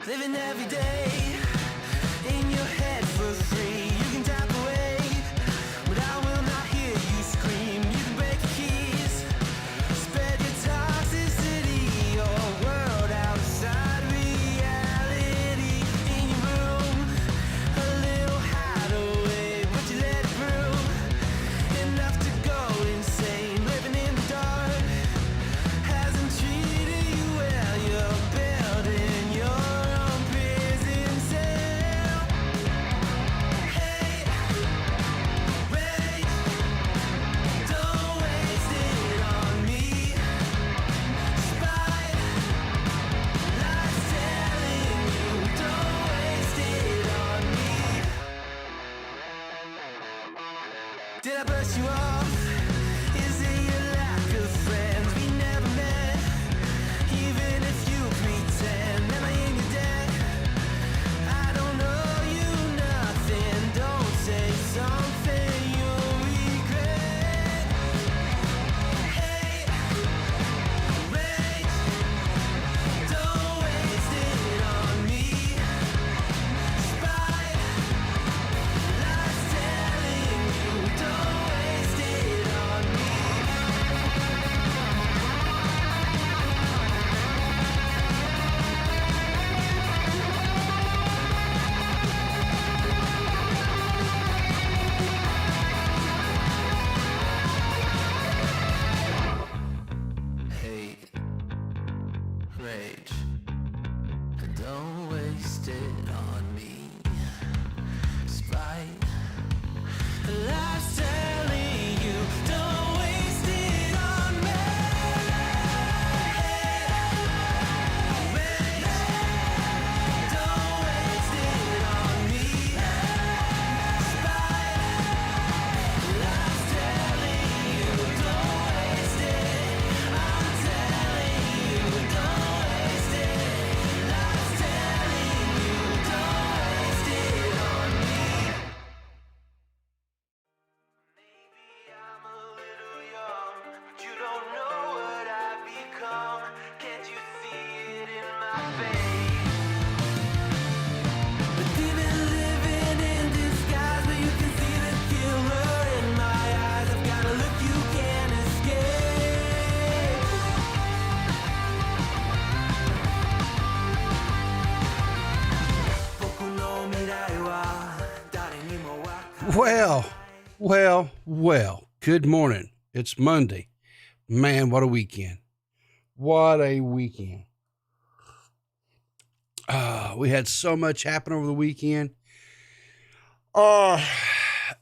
Living every day in your head for free. You can tap away, but I will not hear you scream. You can break your keys, spread your toxicity, your world outside reality. In your room, a little hideaway, but you let it through. Enough to go insane. Living in the dark hasn't treated you well. You're building your own prison cell. Hey, wait, don't waste it on me. Spite, life's telling you, don't waste it on me. Did I brush you off? Is it your lack of friends? We never met, even if you pretend. Am I in your debt? I don't owe you nothing. Don't say something you'll regret. Hey, wait, don't waste it on me. Spite, life's telling you, don't waste it on me. Hate, rage, don't waste it on me. Spite, life's telling you, don't waste it on me. Wait, don't waste it on me. Spite, life's telling you, don't waste it. I'm telling you, don't waste it. Life's telling you, don't waste it on me. Maybe I'm a little young, but you don't know what I've become. Can't you see it in my face? But we've been living in disguise, but you can see the killer in my eyes. I've got a look you can't escape. Poco no mirai wa誰にもわかる Well, good morning. It's Monday. Man, what a weekend. What a weekend. We had so much happen over the weekend. But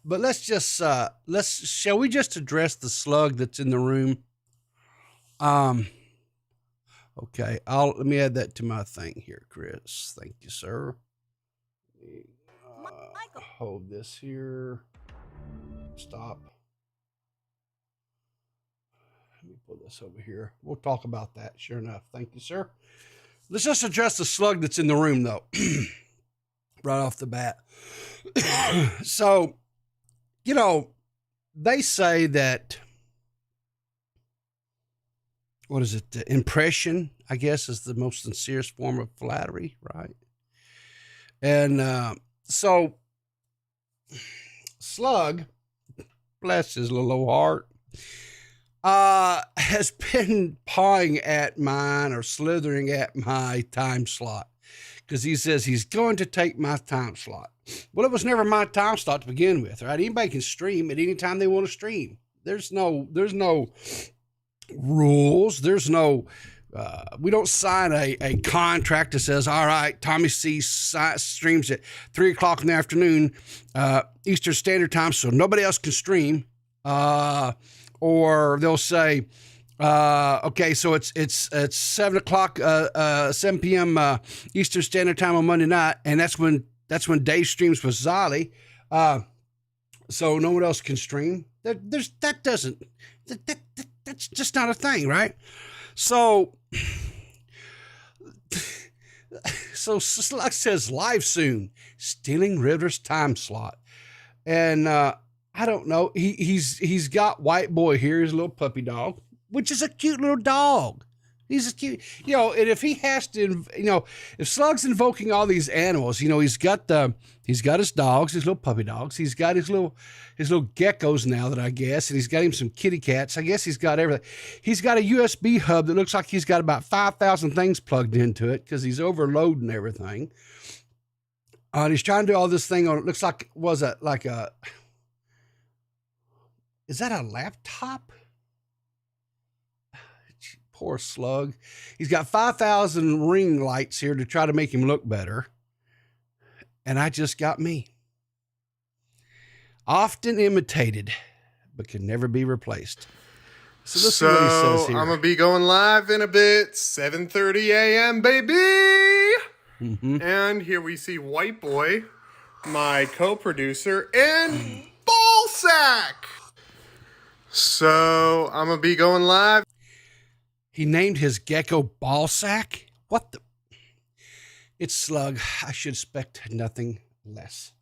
shall we just address the slug that's in the room? Okay, let me add that to my thing here, Chris. Thank you, sir. Hold this here. Stop. Let me pull this over here. We'll talk about that. Sure enough. Thank you, sir. Let's just address the slug that's in the room, though, right off the bat. So, they say that, what is it? The impression, I guess, is the most sincerest form of flattery, right? And so, Slug, bless his little old heart, has been pawing at mine or slithering at my time slot because he says he's going to take my time slot. Well, it was never my time slot to begin with, right? Anybody can stream at any time they want to stream. There's no rules. There's no, we don't sign a contract that says, all right, TommyC streams at 3:00 in the afternoon, Eastern Standard Time, so nobody else can stream. Or they'll say, okay, so it's 7:00, 7 p.m. Eastern Standard Time on Monday night, and that's when Dave streams with Zolly. So no one else can stream. That's just not a thing, right? So Slug says live soon, stealing Riverter's time slot, and I don't know. He's got White Boy here, his little puppy dog, which is a cute little dog. He's just cute, you know. And if he has to, you know, if Slug's invoking all these animals, you know, he's got his dogs, his little puppy dogs. He's got his little geckos now that I guess, and he's got him some kitty cats. I guess he's got everything. He's got a USB hub that looks like he's got about 5,000 things plugged into it because he's overloading everything. And he's trying to do all this thing on. It looks like is that a laptop? Poor Slug. He's got 5,000 ring lights here to try to make him look better. And I just got me. Often imitated, but can never be replaced. So let's see what he says here. I'm going to be going live in a bit. 7:30 a.m., baby. Mm-hmm. And here we see White Boy, my co-producer, and Ballsack. So I'm going to be going live. He named his gecko Ballsack? What the? It's Slug. I should expect nothing less.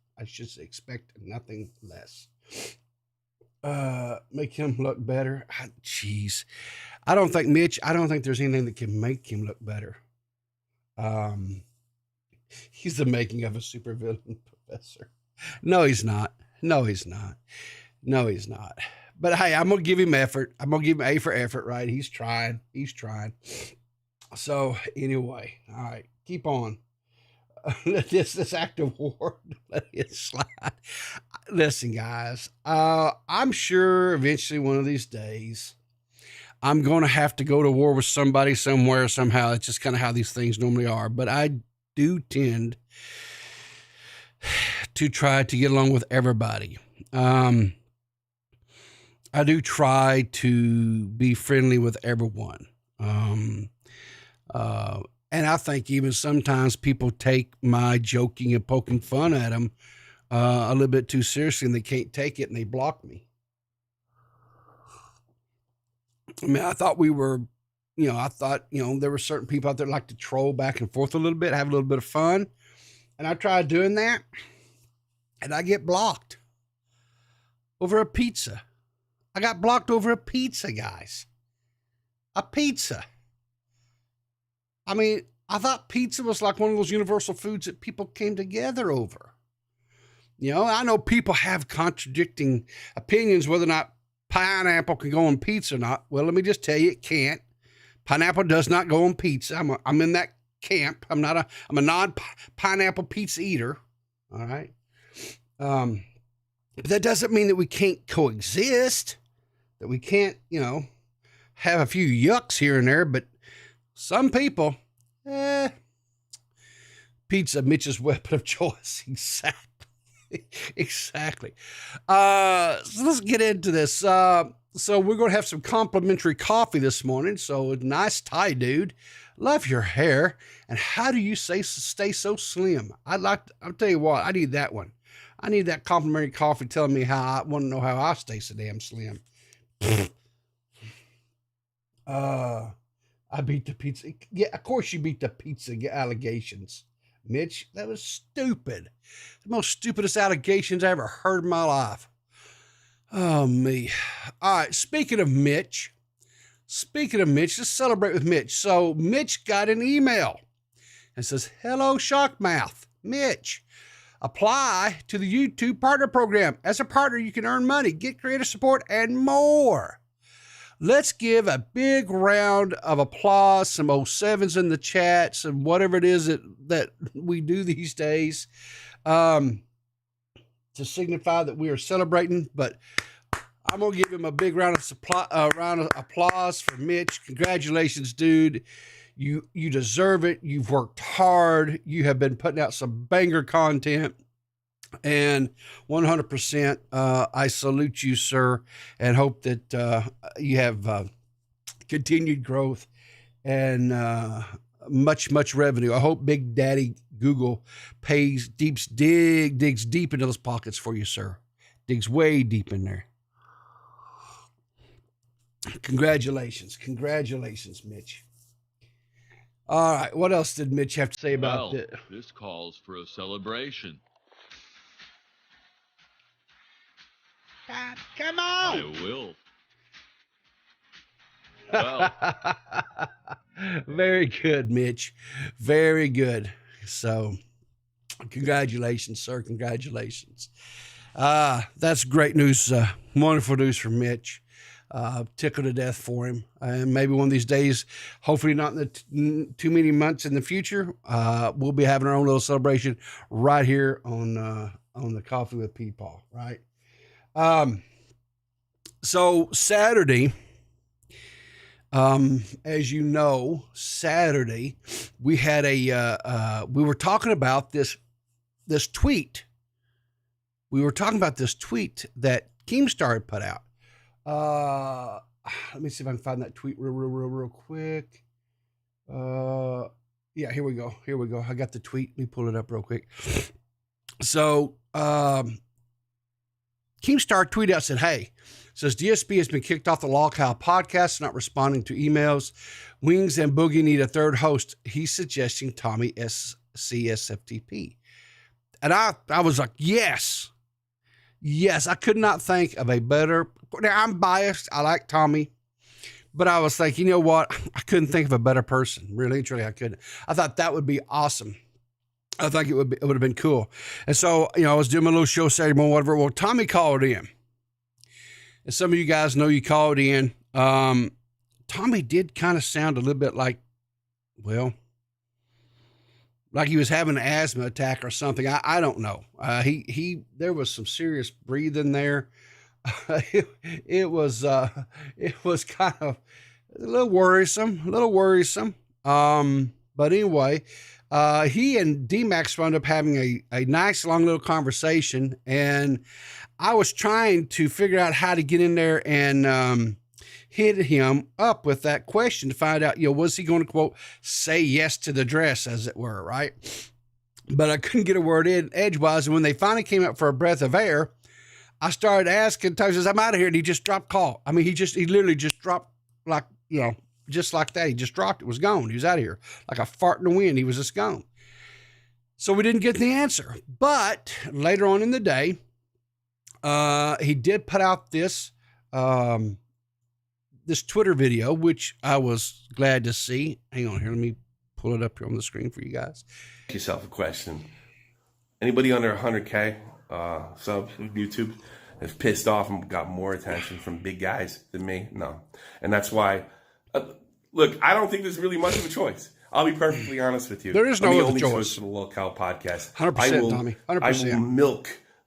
Make him look better. Jeez. I don't think there's anything that can make him look better. He's the making of a supervillain professor. No, he's not. But hey, I'm going to give him effort. I'm going to give him A for effort, right? He's trying. So anyway, all right, keep on. This act of war, let it slide. Listen, guys, I'm sure eventually one of these days I'm going to have to go to war with somebody somewhere, somehow. It's just kind of how these things normally are. But I do tend to try to get along with everybody. I do try to be friendly with everyone. And I think even sometimes people take my joking and poking fun at them a little bit too seriously, and they can't take it and they block me. I mean, I thought there were certain people out there that like to troll back and forth a little bit, have a little bit of fun. And I tried doing that and I get blocked over a pizza. I got blocked over a pizza, guys. A pizza. I mean, I thought pizza was like one of those universal foods that people came together over. You know, I know people have contradicting opinions whether or not pineapple can go on pizza or not. Well, let me just tell you, it can't. Pineapple does not go on pizza. I'm in that camp. I'm a non-pineapple pizza eater. All right. But that doesn't mean that we can't coexist, that we can't, have a few yucks here and there, but some people, pizza, Mitch's weapon of choice. Exactly. So let's get into this. So we're going to have some complimentary coffee this morning. So nice tie, dude. Love your hair. And how do you stay so slim? I'll tell you what, I need that one. I need that complimentary coffee telling me I want to know how I stay so damn slim. I beat the pizza. Yeah, of course you beat the pizza allegations, Mitch. That was stupid. The most stupidest allegations I ever heard in my life. Oh, me. All right, speaking of Mitch, let's celebrate with Mitch. So Mitch got an email and says, "Hello, Shockmouth. Mitch, apply to the YouTube Partner Program. As a partner, you can earn money, get creator support, and more. Let's give a big round of applause, some 07s in the chats, and whatever it is that we do these days to signify that we are celebrating. But I'm going to give him a big round of applause for Mitch. Congratulations, dude. You deserve it. You've worked hard. You have been putting out some banger content. And 100%, I salute you, sir, and hope that you have continued growth and much revenue. I hope Big Daddy Google digs deep into those pockets for you, sir. Digs way deep in there. Congratulations, Mitch. All right, what else did Mitch have to say about this? This calls for a celebration. Come on! I will. Well, Very good, Mitch. Very good. So, congratulations, sir. Congratulations. That's great news. Wonderful news for Mitch. Tickled to death for him. And maybe one of these days, hopefully not in the too many months in the future, we'll be having our own little celebration right here on the Coffee with Peepaw, right? So Saturday, as you know, Saturday we had we were talking about this tweet. We were talking about this tweet that Keemstar had put out. Let me see if I can find that tweet real quick. Yeah, here we go. I got the tweet. Let me pull it up real quick. So, Keemstar tweeted out, said, hey, says DSP has been kicked off the Lolcow podcast, not responding to emails. Wings and Boogie need a third host. He's suggesting Tommy CSFTP. And I was like, yes, I could not think of a better. Now, I'm biased. I like Tommy, but I was like, you know what? I couldn't think of a better person. Really, truly, I couldn't. I thought that would be awesome. I think it would have been cool. And so, I was doing my little show Saturday morning, whatever. Well, Tommy called in. And some of you guys know you called in. Tommy did kind of sound a little bit like, well, like he was having an asthma attack or something. I don't know. There was some serious breathing there. It was kind of a little worrisome. But anyway, he and D-Max wound up having a nice long little conversation, and I was trying to figure out how to get in there and hit him up with that question to find out, was he going to, quote, say yes to the dress, as it were, right? But I couldn't get a word in edgewise, and when they finally came up for a breath of air, I started asking, Tommy says, I'm out of here, and he just dropped call. I mean, he literally just dropped, like, just like that. He just dropped it, was gone. He was out of here. Like a fart in the wind, he was just gone. So we didn't get the answer. But later on in the day, he did put out this Twitter video, which I was glad to see. Hang on here. Let me pull it up here on the screen for you guys. Ask yourself a question. Anybody under 100K subs on YouTube is pissed off and got more attention from big guys than me? No. And that's why, look, I don't think there's really much of a choice. I'll be perfectly honest with you. There is no I'm the other only choice for the Lolcow podcast. 100%, Tommy. 100%. I will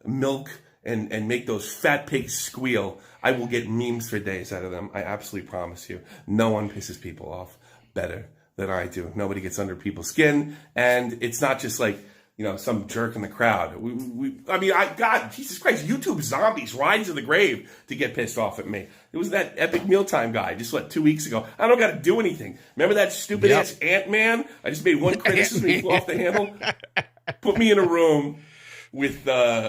milk and make those fat pigs squeal. I will get memes for days out of them. I absolutely promise you. No one pisses people off better than I do. Nobody gets under people's skin. And it's not just like, some jerk in the crowd. God, Jesus Christ, YouTube zombies rise to the grave to get pissed off at me. It was that Epic Mealtime guy just 2 weeks ago. I don't got to do anything. Remember that stupid ass Ant-Man? I just made one criticism, he flew off the handle. Put me in a room with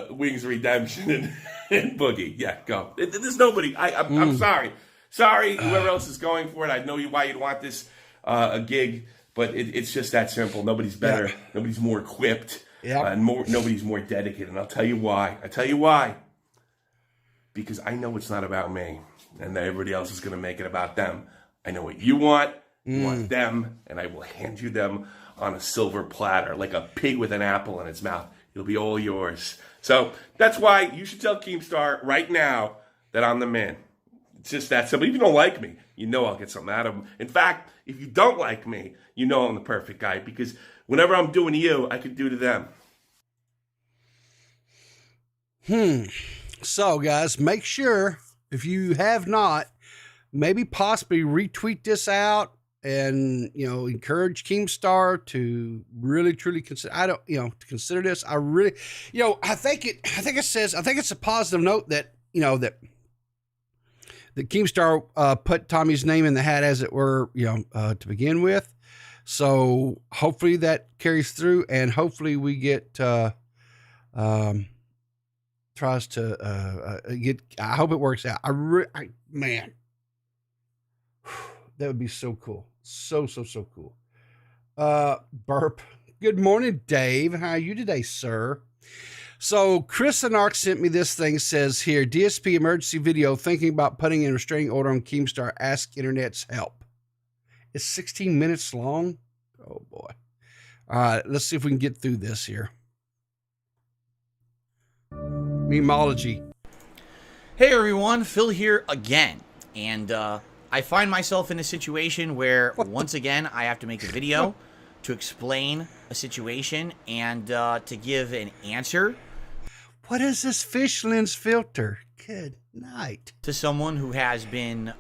Wings Redemption and Boogie. Yeah, go. There's nobody. I'm sorry. Sorry, whoever else is going for it. I know why you'd want this a gig, but it's just that simple. Nobody's better. Yeah. Nobody's more equipped. Yeah. And nobody's more dedicated. And I'll tell you why. Because I know it's not about me, and that everybody else is going to make it about them. I know what you want. You want them, and I will hand you them on a silver platter, like a pig with an apple in its mouth. It'll be all yours. So that's why you should tell Keemstar right now that I'm the man. It's just that simple. If you don't like me, I'll get something out of him. In fact, if you don't like me, I'm the perfect guy, because whenever I'm doing to you, I could do to them. So, guys, make sure, if you have not, maybe possibly retweet this out and, encourage Keemstar to really, truly consider, to consider this. I really, I think it's a positive note that, that Keemstar put Tommy's name in the hat, as it were, to begin with. So hopefully that carries through, and hopefully we get tries to get. I hope it works out. Man, that would be so cool. So cool. Burp. Good morning, Dave. How are you today, sir? So Chris and Ark sent me this thing. Says here, DSP emergency video thinking about putting in a restraining order on Keemstar. Ask Internet's help. It's 16 minutes long. Oh boy. All right, let's see if we can get through this here. Memology. Hey everyone, Phil here again. And I find myself in a situation where once again I have to make a video to explain a situation and to give an answer. What is this fish lens filter? Good night. To someone who has been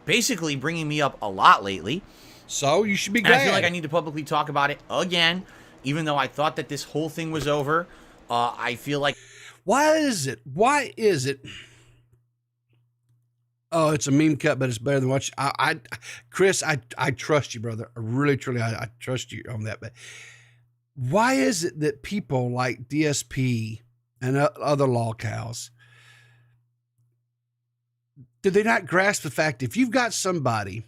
basically bringing me up a lot lately. So you should be And glad. I feel like I need to publicly talk about it again, even though I thought that this whole thing was over. I feel like... Why is it? Oh, it's a meme cut, but it's better than watching. Chris, I trust you, brother. I really, truly, I trust you on that. But why is it that people like DSP and other law cows, do they not grasp the fact if you've got somebody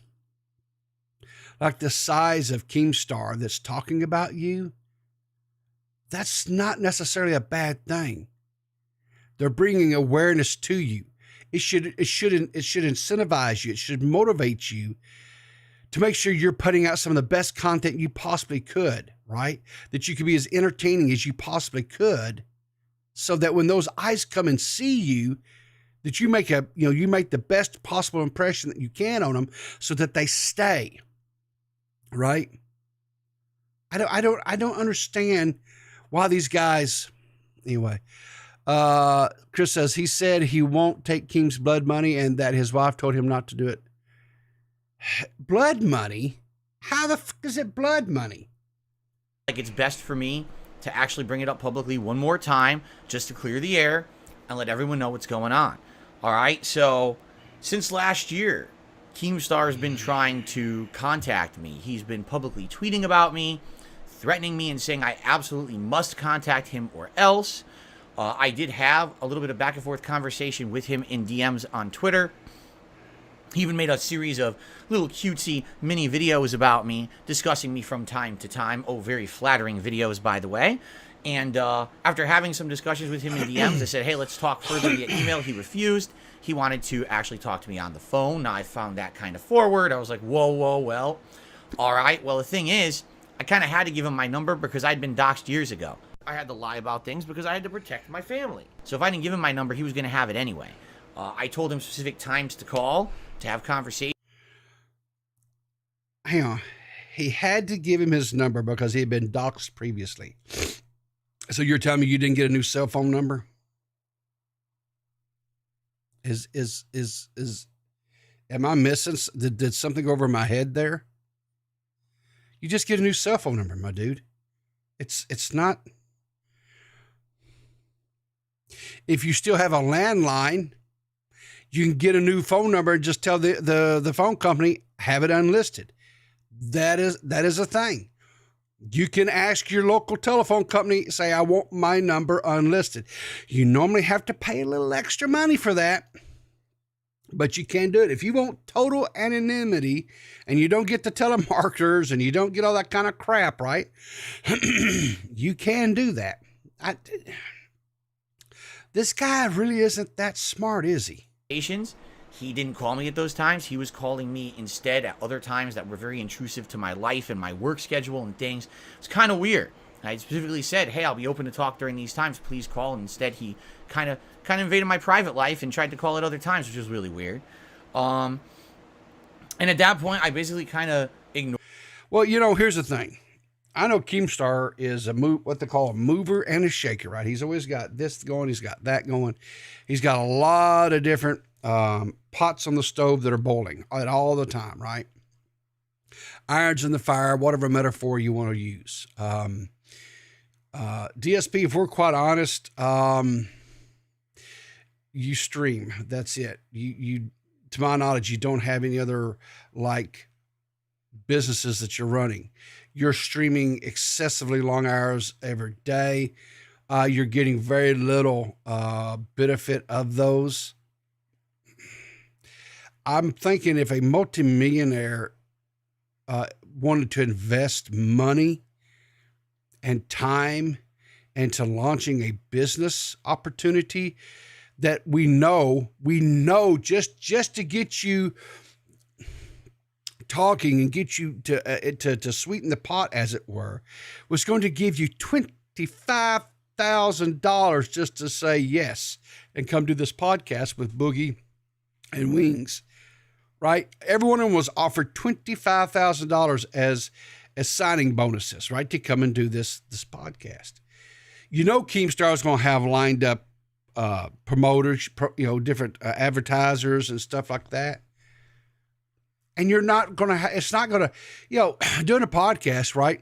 like the size of Keemstar that's talking about you, that's not necessarily a bad thing. They're bringing awareness to you. It should incentivize you. It should motivate you to make sure you're putting out some of the best content you possibly could, right? That you could be as entertaining as you possibly could, so that when those eyes come and see you, that you make the best possible impression that you can on them, so that they stay, right? I don't understand why these guys. Anyway, Chris says he said he won't take Keem's blood money and that his wife told him not to do it. Blood money? How the fuck is it blood money? Like it's best for me to actually bring it up publicly one more time just to clear the air and let everyone know what's going on. All right, so since last year, Keemstar has been trying to contact me. He's been publicly tweeting about me, threatening me and saying I absolutely must contact him or else. I did have a little bit of back and forth conversation with him in DMs on Twitter. He even made a series of little cutesy mini videos about me, discussing me from time to time. Oh, very flattering videos, by the way. And after having some discussions with him in DMs, I said, hey, let's talk further via email. He refused. He wanted to actually talk to me on the phone. Now, I found that kind of forward. I was like, whoa, well. All right, well, the thing is, I kind of had to give him my number because I'd been doxxed years ago. I had to lie about things because I had to protect my family. So if I didn't give him my number, he was going to have it anyway. I told him specific times to call, to have conversations. Hang on. He had to give him his number because he had been doxxed previously. So you're telling me you didn't get a new cell phone number? Am I missing? Did something go over my head there? You just get a new cell phone number, my dude. It's not. If you still have a landline, you can get a new phone number and just tell the phone company, have it unlisted. That is a thing. You can ask your local telephone company, say, I want my number unlisted. You normally have to pay a little extra money for that, but you can do it. If you want total anonymity and you don't get the telemarketers and you don't get all that kind of crap, right? You can do that. This guy really isn't that smart, is he? He didn't call me at those times. He was calling me instead at other times that were very intrusive to my life and my work schedule and things. It's kind of weird. I specifically said, hey, I'll be open to talk during these times. Please call. And instead, he kind of invaded my private life and tried to call at other times, which was really weird. And at that point, I basically kind of ignored. Well, here's the thing. I know Keemstar is what they call a mover and a shaker, right? He's always got this going. He's got that going. He's got a lot of different pots on the stove that are boiling all the time, right? Irons in the fire, whatever metaphor you want to use. DSP, if we're quite honest, you stream. That's it. You, to my knowledge, you don't have any other businesses that you're running. You're streaming excessively long hours every day. You're getting very little benefit of those. I'm thinking if a multimillionaire wanted to invest money and time into launching a business opportunity that we know just to get you talking and get you to sweeten the pot, as it were, was going to give you $25,000 just to say yes and come do this podcast with Boogie and Wings, right? Every one of them was offered $25,000 as signing bonuses, right, to come and do this podcast. You know, Keemstar is going to have lined up promoters, different advertisers and stuff like that. And you're not going to, it's not going to, doing a podcast, right?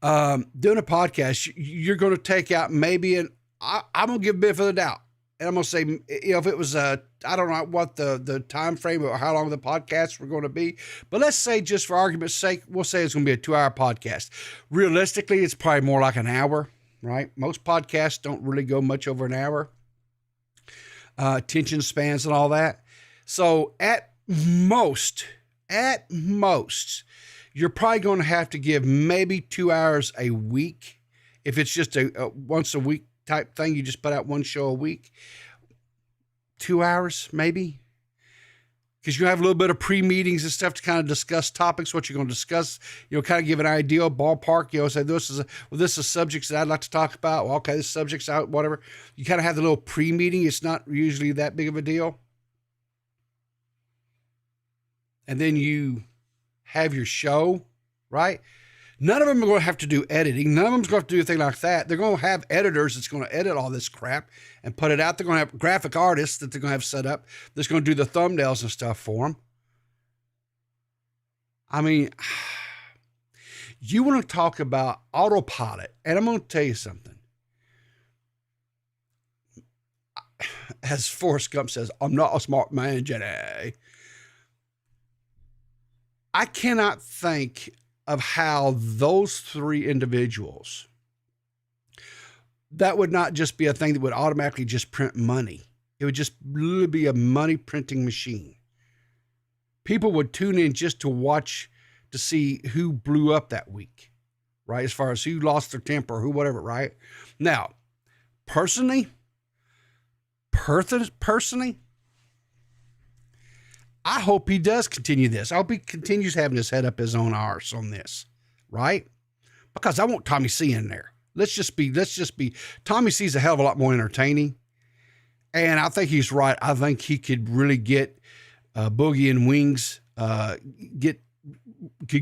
Doing a podcast, you're going to take out maybe I'm going to give a benefit of the doubt. And I'm going to say, if it was I don't know what the time frame or how long the podcasts were going to be, but let's say, just for argument's sake, we'll say it's going to be a 2-hour podcast. Realistically, it's probably more like an hour, right? Most podcasts don't really go much over an hour. Attention spans and all that. So at most, you're probably going to have to give maybe 2 hours a week. If it's just a once a week type thing, you just put out one show a week. 2 hours, maybe. Because you have a little bit of pre-meetings and stuff to kind of discuss topics, what you're going to discuss, kind of give an idea, ballpark, say this is subjects that I'd like to talk about. Well, okay, this subject's out, whatever. You kind of have the little pre-meeting. It's not usually that big of a deal. And then you have your show, right? None of them are going to have to do editing. None of them's going to have to do anything like that. They're going to have editors that's going to edit all this crap and put it out. They're going to have graphic artists that they're going to have set up that's going to do the thumbnails and stuff for them. I mean, you want to talk about autopilot, and I'm going to tell you something. As Forrest Gump says, I'm not a smart man, Jenny. I cannot think of how those three individuals, that would not just be a thing that would automatically just print money. It would just literally be a money printing machine. People would tune in just to watch, to see who blew up that week, right? As far as who lost their temper, who whatever, right? Now, personally, I hope he does continue this. I hope he continues having his head up his own arse on this, right? Because I want TommyC in there. Let's just be, TommyC's a hell of a lot more entertaining. And I think he's right. I think he could really get Boogie and Wings, could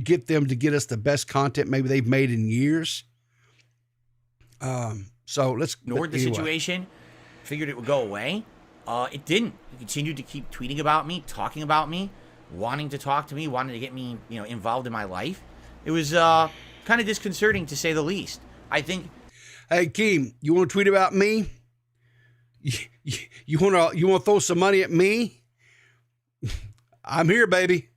get them to get us the best content maybe they've made in years. So let's ignored the situation, figured it would go away. It didn't. He continued to keep tweeting about me, talking about me, wanting to talk to me, wanting to get me, involved in my life. It was kind of disconcerting, to say the least. I think. Hey, Keem, you want to tweet about me? You want to throw some money at me? I'm here, baby.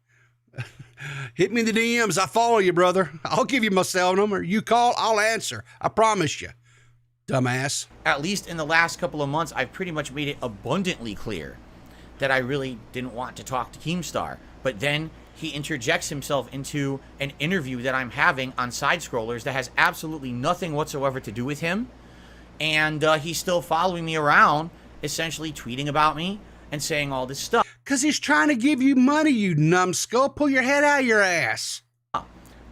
Hit me in the DMs. I follow you, brother. I'll give you my cell number. You call, I'll answer. I promise you. Dumbass. At least in the last couple of months, I've pretty much made it abundantly clear that I really didn't want to talk to Keemstar. But then he interjects himself into an interview that I'm having on Side Scrollers that has absolutely nothing whatsoever to do with him. And he's still following me around, essentially tweeting about me and saying all this stuff. Because he's trying to give you money, you numbskull. Pull your head out of your ass.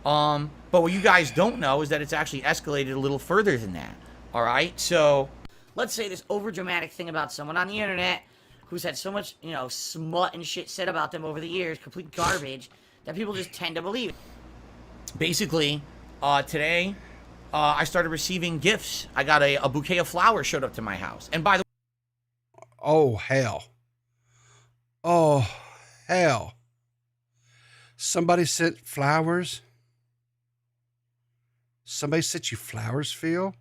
But what you guys don't know is that it's actually escalated a little further than that. All right, so let's say this overdramatic thing about someone on the internet who's had so much, smut and shit said about them over the years, complete garbage, that people just tend to believe it. Basically, today, I started receiving gifts. I got a bouquet of flowers showed up to my house. And by the way... Oh, hell. Oh, hell. Somebody sent flowers? Somebody sent you flowers, Phil?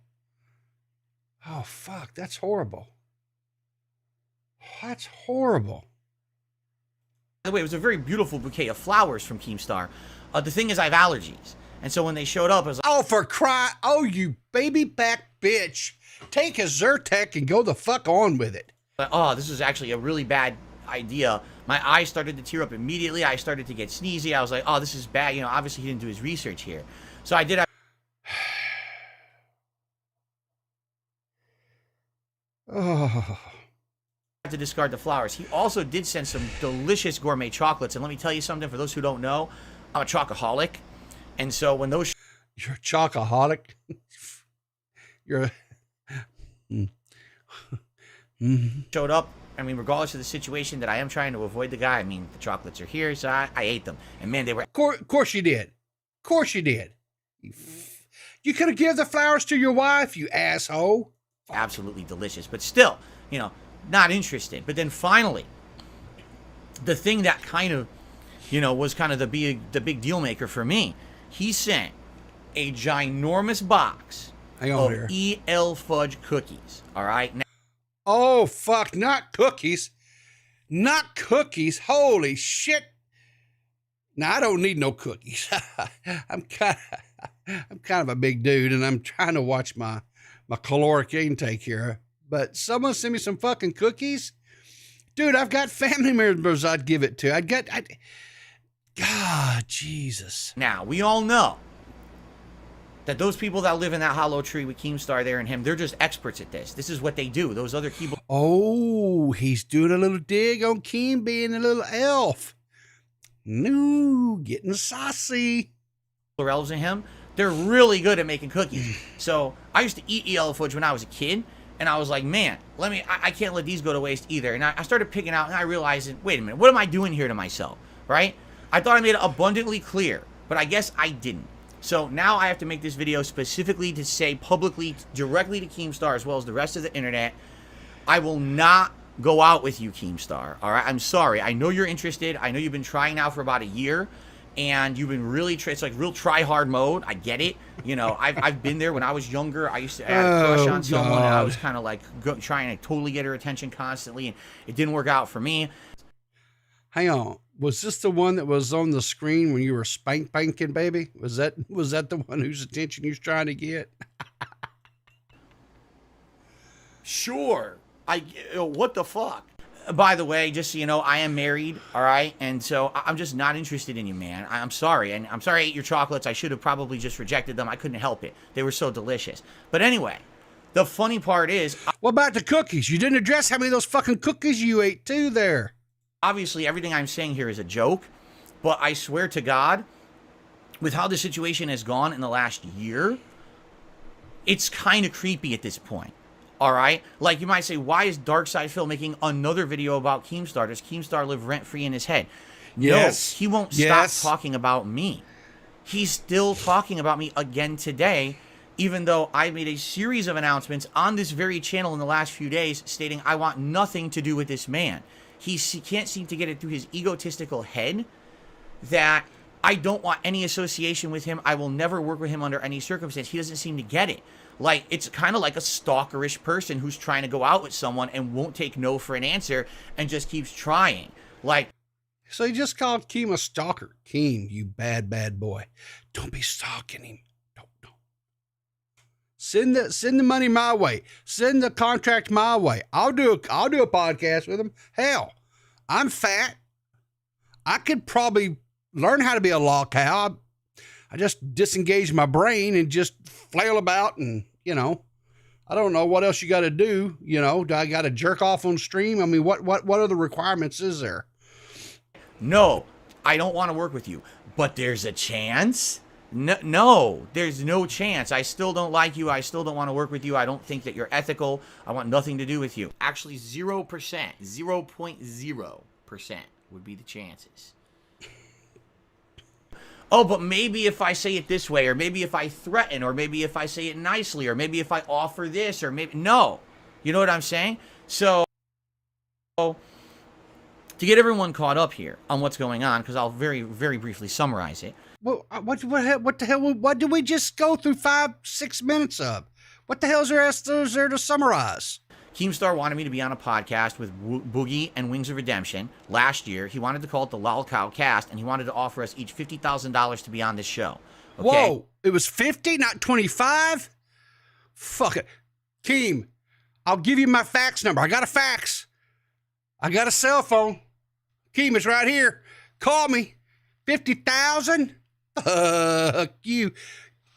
Oh, fuck, that's horrible. That's horrible. By the way, it was a very beautiful bouquet of flowers from Keemstar. The thing is, I have allergies. And so when they showed up, I was like... Oh, for crying... Oh, you baby back bitch. Take a Zyrtec and go the fuck on with it. But, this is actually a really bad idea. My eyes started to tear up immediately. I started to get sneezy. I was like, this is bad. Obviously he didn't do his research here. So I did... Oh. To discard the flowers. He also did send some delicious gourmet chocolates. And let me tell you something, for those who don't know, I'm a chocoholic. And so when those You're a chocoholic. You're showed up, I mean, regardless of the situation that I am trying to avoid the guy, I mean, the chocolates are here, so I ate them. And man, they were... Of course you did. Of course you did. You could have given the flowers to your wife, you asshole. absolutely delicious. But still, you know, not interested. But then finally, the thing that kind of, you know, was kind of the big deal maker for me, he sent a ginormous box of EL fudge cookies. All right. Now, oh, fuck. Not cookies. Not cookies. Holy shit. Now, I don't need no cookies. I'm kind of a big dude, and I'm trying to watch my caloric intake here. But someone send me some fucking cookies? Dude, I've got family members I'd give it to. God, Jesus. now, we all know that those people that live in that hollow tree with Keemstar there and him, they're just experts at this. This is what they do. Those other keyboard... Oh, he's doing a little dig on Keem being a little elf. No, getting saucy. elves and him, they're really good at making cookies. So I used to eat EL fudge when I was a kid, and I was like, man, I can't let these go to waste either. And I started picking out, and I realized, wait a minute, what am I doing here to myself, right? I thought I made it abundantly clear, but I guess I didn't. So now I have to make this video specifically to say publicly, directly to Keemstar, as well as the rest of the internet, I will not go out with you, Keemstar. All right, I'm sorry. I know you're interested. I know you've been trying now for about a year, and you've been really it's like real try hard mode. I get it. You know, I've been there when I was younger. I used to have a crush on someone, and I was kind of like trying to totally get her attention constantly, and it didn't work out for me. Hang on. Was this the one that was on the screen when you were spanking, baby? Was that the one whose attention you was trying to get? Sure. What the fuck? By the way, just so you know, I am married, all right? And so I'm just not interested in you, man. I'm sorry. And I'm sorry I ate your chocolates. I should have probably just rejected them. I couldn't help it. They were so delicious. But anyway, the funny part is... What about the cookies? You didn't address how many of those fucking cookies you ate too there. Obviously, everything I'm saying here is a joke. But I swear to God, with how the situation has gone in the last year, it's kind of creepy at this point. All right? Like, you might say, why is Darkside Phil making another video about Keemstar? Does Keemstar live rent-free in his head? Yes. No, he won't stop talking about me. He's still talking about me again today, even though I made a series of announcements on this very channel in the last few days stating I want nothing to do with this man. He can't seem to get it through his egotistical head that I don't want any association with him. I will never work with him under any circumstance. He doesn't seem to get it. Like, it's kind of like a stalkerish person who's trying to go out with someone and won't take no for an answer and just keeps trying. Like, so he just called Keem a stalker. Keem, you bad boy. Don't be stalking him. Don't. Send the money my way. Send the contract my way. I'll do a podcast with him. Hell, I'm fat. I could probably learn how to be a law cow. I just disengage my brain and just flail about, and, you know, I don't know what else you got to do. You know, do I got to jerk off on stream? I mean, what other requirements is there? No, I don't want to work with you, but there's a chance. No, there's no chance. I still don't like you. I still don't want to work with you. I don't think that you're ethical. I want nothing to do with you. Actually, 0%, 0.0% would be the chances. Oh, but maybe if I say it this way, or maybe if I threaten, or maybe if I say it nicely, or maybe if I offer this, or maybe... No. You know what I'm saying? So, to get everyone caught up here on what's going on, because I'll very, very briefly summarize it. Well, what the hell? What did we just go through 5-6 minutes of? What the hell is there to summarize? Keemstar wanted me to be on a podcast with Boogie and Wings of Redemption last year. He wanted to call it the Lol Cow Cast, and he wanted to offer us each $50,000 to be on this show. Okay? Whoa, it was 50, not 25? Fuck it. Keem, I'll give you my fax number. I got a fax. I got a cell phone. Keem, it's right here. Call me. 50,000? You.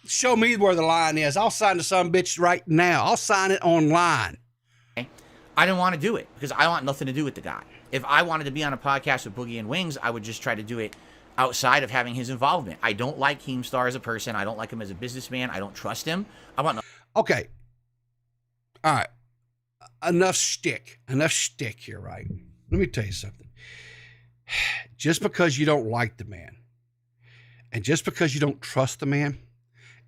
Show me where the line is. I'll sign the son bitch right now. I'll sign it online. I didn't want to do it because I want nothing to do with the guy. If I wanted to be on a podcast with Boogie and Wings, I would just try to do it outside of having his involvement. I don't like Keemstar as a person. I don't like him as a businessman. I don't trust him. I want no- Okay. All right. Enough shtick here, right? Let me tell you something. Just because you don't like the man and just because you don't trust the man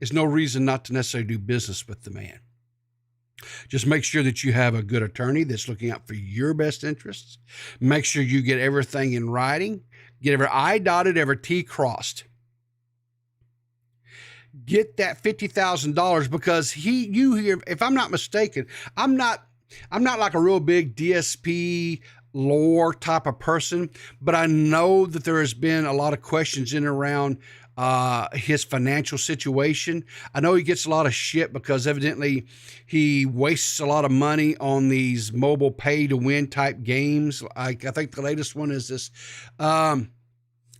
is no reason not to necessarily do business with the man. Just make sure that you have a good attorney that's looking out for your best interests. Make sure you get everything in writing. Get every I dotted, every T crossed. Get that $50,000 because you here, if I'm not mistaken, I'm not like a real big DSP lore type of person, but I know that there has been a lot of questions in and around his financial situation. I know he gets a lot of shit because evidently he wastes a lot of money on these mobile pay to win type games. I think the latest one is this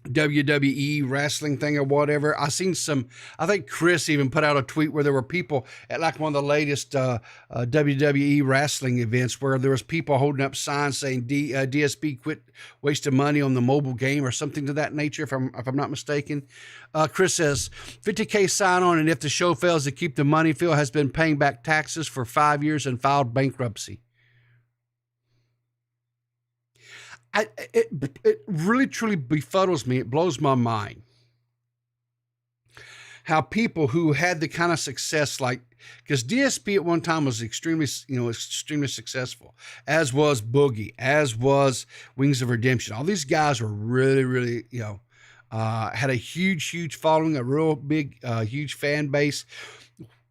WWE wrestling thing or whatever. I think Chris even put out a tweet where there were people at like one of the latest WWE wrestling events where there was people holding up signs saying DSP quit wasting money on the mobile game or something to that nature, if I'm not mistaken. Chris says, 50K sign on, and if the show fails to keep the money, Phil has been paying back taxes for 5 years and filed bankruptcy. It really, truly befuddles me. It blows my mind how people who had the kind of success, like, because DSP at one time was extremely successful, as was Boogie, as was Wings of Redemption. All these guys were really, really, had a huge following, a real big, huge fan base,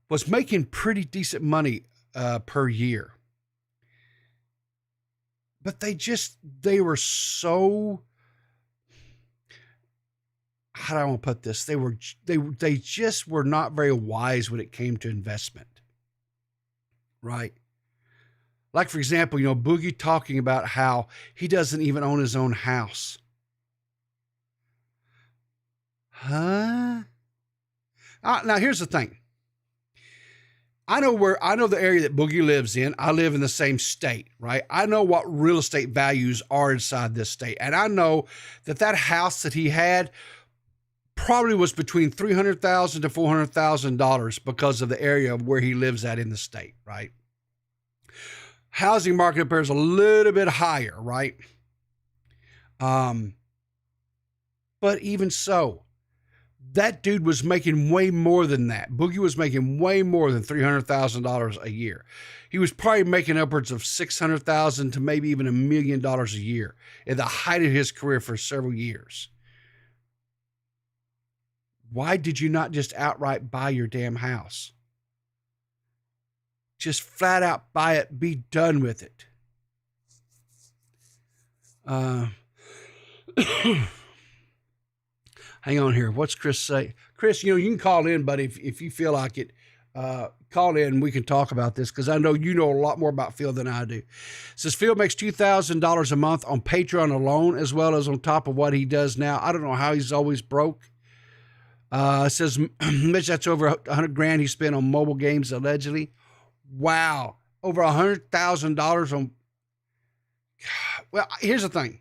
was making pretty decent money per year. But they were so, how do I want to put this? They just were not very wise when it came to investment, right? Like, for example, Boogie talking about how he doesn't even own his own house. Huh? Now here's the thing. I know the area that Boogie lives in. I live in the same state, right? I know what real estate values are inside this state. And I know that house that he had probably was between $300,000 to $400,000 because of the area where he lives at in the state, right? Housing market up there is a little bit higher, right? But even so, that dude was making way more than that. Boogie was making way more than $300,000 a year. He was probably making upwards of $600,000 to maybe even $1 million a year at the height of his career for several years. Why did you not just outright buy your damn house? Just flat out buy it, be done with it. Hang on here. What's Chris say? Chris, you can call in, buddy, if you feel like it. Call in and we can talk about this because I know you know a lot more about Phil than I do. It says Phil makes $2,000 a month on Patreon alone, as well as on top of what he does now. I don't know how he's always broke. It says Mitch, that's over $100,000 he spent on mobile games allegedly. Wow, over $100,000 on. Well, here's the thing.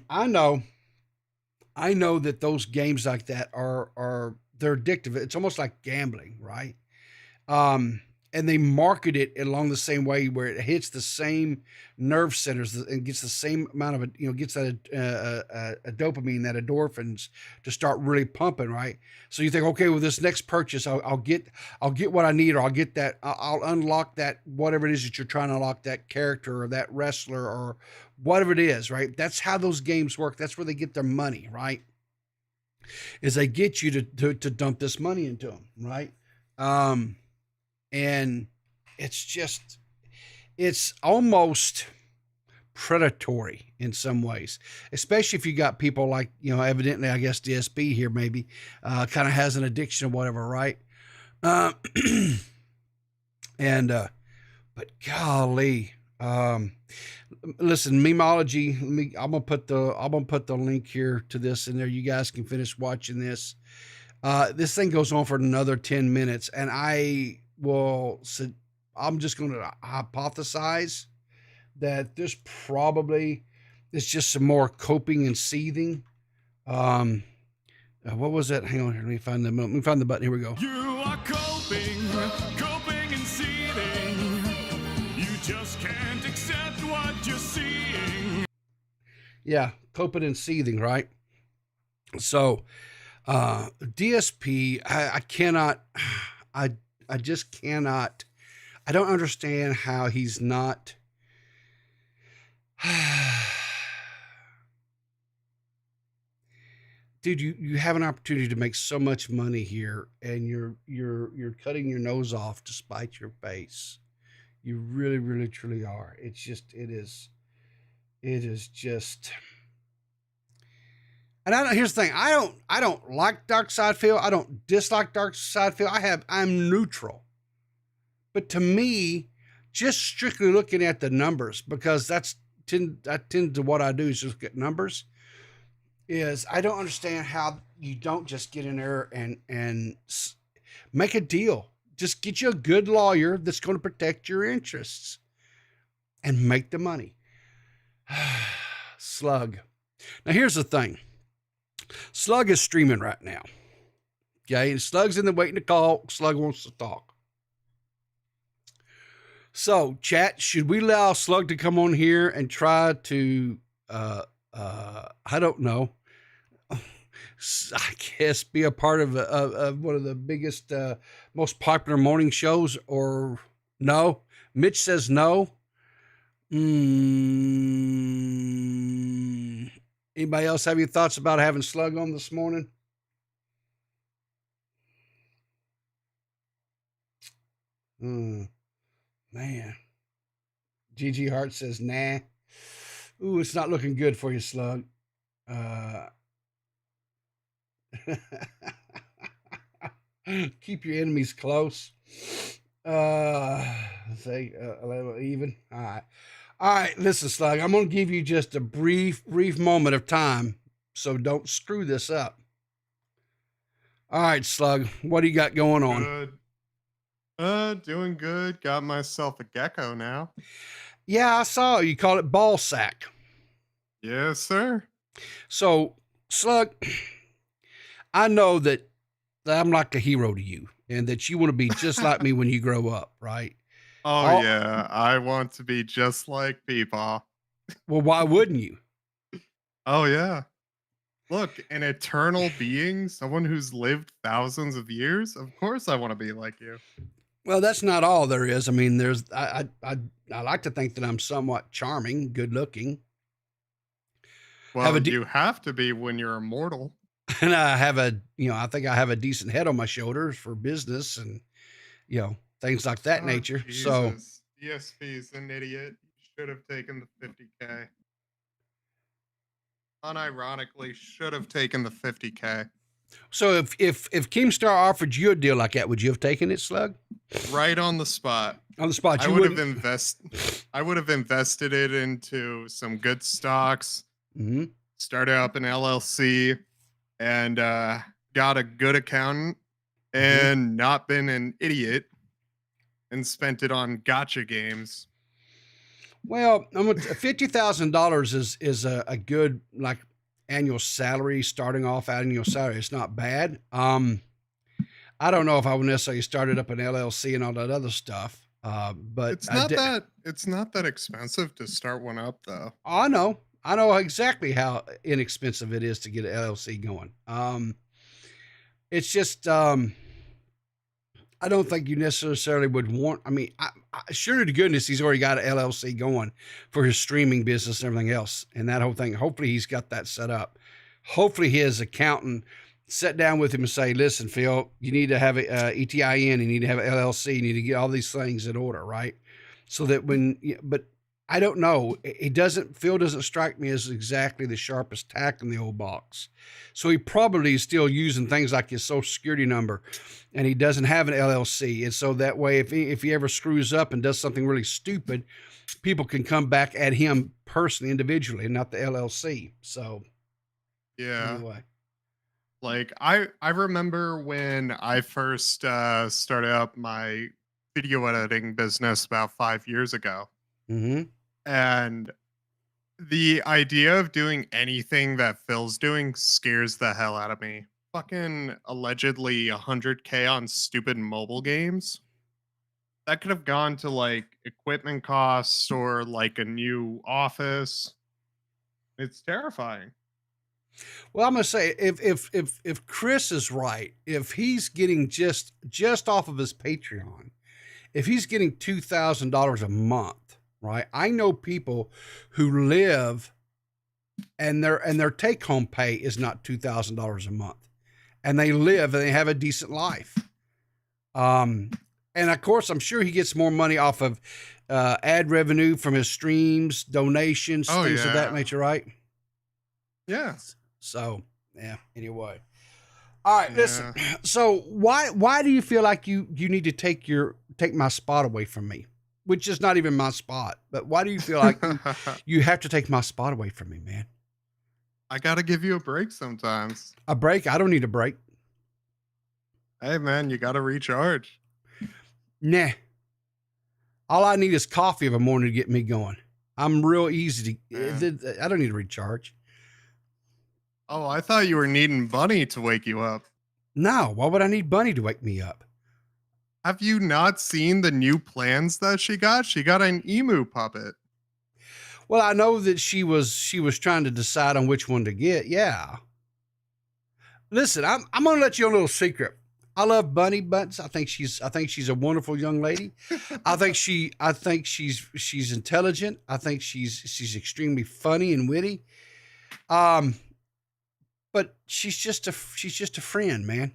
I know that those games like that they're addictive. It's almost like gambling, right? And they market it along the same way where it hits the same nerve centers and gets the same amount of, gets that a dopamine, that endorphins to start really pumping, right? So you think, okay, with this next purchase, I'll get what I need, or I'll get that, I'll unlock that, whatever it is that you're trying to unlock, that character or that wrestler or whatever it is, right? That's how those games work. That's where they get their money, right? Is they get you to dump this money into them, right? And it's almost predatory in some ways, especially if you got people like, evidently, I guess DSP here maybe kind of has an addiction or whatever, right? But golly, listen, Memeology, I'm gonna put the link here to this in there. You guys can finish watching this. This thing goes on for another 10 minutes, and I'm just going to hypothesize that there's probably it's just some more coping and seething. What was that? Hang on here. Let me find the button. Here we go. You are coping and seething. You just can't accept what you're seeing. Yeah, coping and seething, right? So, DSP, I cannot, I just cannot, I don't understand how he's not. Dude, you have an opportunity to make so much money here, and you're cutting your nose off to spite your face. You really, really, truly are. It's just, it is just. And here's the thing: I don't like Dark Side Phil. I don't dislike Dark Side Phil. I'm neutral. But to me, just strictly looking at the numbers, because that tend to what I do is just look at numbers. Is I don't understand how you don't just get in there and make a deal. Just get you a good lawyer that's going to protect your interests and make the money. Slug. Now here's the thing. Slug is streaming right now. Okay, and Slug's in the waiting to call. Slug wants to talk. So, chat, should we allow Slug to come on here and try to I don't know, I guess be a part of one of the biggest, most popular morning shows, or no? Mitch says no. Anybody else have any thoughts about having Slug on this morning? Man. GG Hart says nah. Ooh, it's not looking good for you, Slug. Keep your enemies close. Say 11 even. All right. Listen, Slug, I'm going to give you just a brief moment of time, so don't screw this up. All right, Slug, what do you got going on? Good. Doing good. Got myself a gecko now. Yeah, I saw you call it ball sack. Yes, sir. So, Slug, I know that I'm like a hero to you, and that you want to be just like me when you grow up, right? Oh, yeah. I want to be just like Peepaw. Well, why wouldn't you? Oh, yeah. Look, an eternal being, someone who's lived thousands of years. Of course I want to be like you. Well, that's not all there is. I mean, I like to think that I'm somewhat charming, good looking. Well, you have to be when you're immortal. And I think I have a decent head on my shoulders for business and, things like that nature. Jesus. So DSP's an idiot. Should have taken the 50K. Unironically, should have taken the 50K. So if Keemstar offered you a deal like that, would you have taken it, Slug? Right on the spot. On the spot, I would have invested it into some good stocks. Mm-hmm. Started up an LLC, and got a good accountant, and not been an idiot, and spent it on gotcha games. Well, $50,000 is a good annual salary, starting off annual salary. It's not bad. I don't know if I would necessarily started up an LLC and all that other stuff. But it's not that expensive to start one up, though. I know exactly how inexpensive it is to get an LLC going. It's just, I don't think you necessarily would want, sure to goodness, he's already got an LLC going for his streaming business and everything else. And that whole thing, hopefully he's got that set up. Hopefully his accountant sat down with him and say, listen, Phil, you need to have a ETIN, you need to have an LLC, you need to get all these things in order, right? So that but I don't know. Phil doesn't strike me as exactly the sharpest tack in the old box. So he probably is still using things like his social security number, and he doesn't have an LLC. And so that way, if he ever screws up and does something really stupid, people can come back at him personally, individually, and not the LLC. So yeah. Anyway. Like I remember when I first started up my video editing business about 5 years ago. Mm-hmm. And the idea of doing anything that Phil's doing scares the hell out of me. Fucking allegedly 100K on stupid mobile games. That could have gone to like equipment costs or like a new office. It's terrifying. Well, I'm gonna say if Chris is right, if he's getting just off of his Patreon, if he's getting $2,000 a month, right? I know people who live and their take home pay is not $2,000 a month, and they live and they have a decent life. And of course, I'm sure he gets more money off of ad revenue from his streams, donations, things of that nature, right? Yeah. So, yeah, anyway. All right, listen. So why do you feel like you need to take my spot away from me? Which is not even my spot, but why do you feel like you have to take my spot away from me, man? I got to give you a break sometimes. A break? I don't need a break. Hey, man, you got to recharge. Nah. All I need is coffee every morning to get me going. I'm real easy to, I don't need to recharge. Oh, I thought you were needing Bunny to wake you up. No, why would I need Bunny to wake me up? Have you not seen the new plans that she got? She got an emu puppet. Well, I know that she was trying to decide on which one to get. Yeah. Listen, I'm going to let you on a little secret. I love Bunny Butts. I think she's a wonderful young lady. I think she's intelligent. I think she's extremely funny and witty. But she's just a friend, man.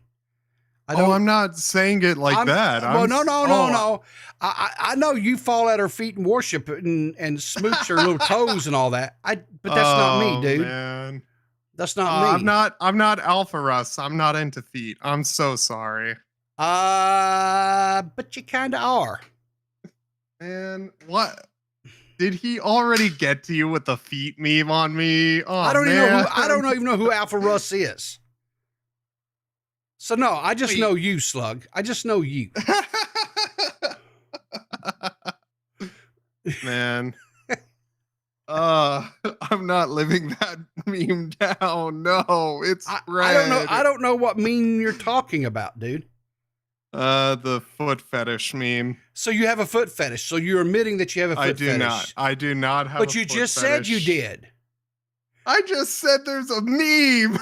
I'm not saying it like that. No. I know you fall at her feet and worship and smooch her little toes and all that. But that's not me, dude. Man. That's not me. I'm not Alpha Russ. I'm not into feet. I'm so sorry. But you kind of are. Man, what? Did he already get to you with the feet meme on me? Oh, I don't even know who Alpha Russ is. So no, I just know you, Slug. I just know you. Man. I'm not living that meme down. No, it's red. I don't know what meme you're talking about, dude. The foot fetish meme. So you have a foot fetish. So you're admitting that you have a foot fetish. I do not have But you just said you did. I just said there's a meme.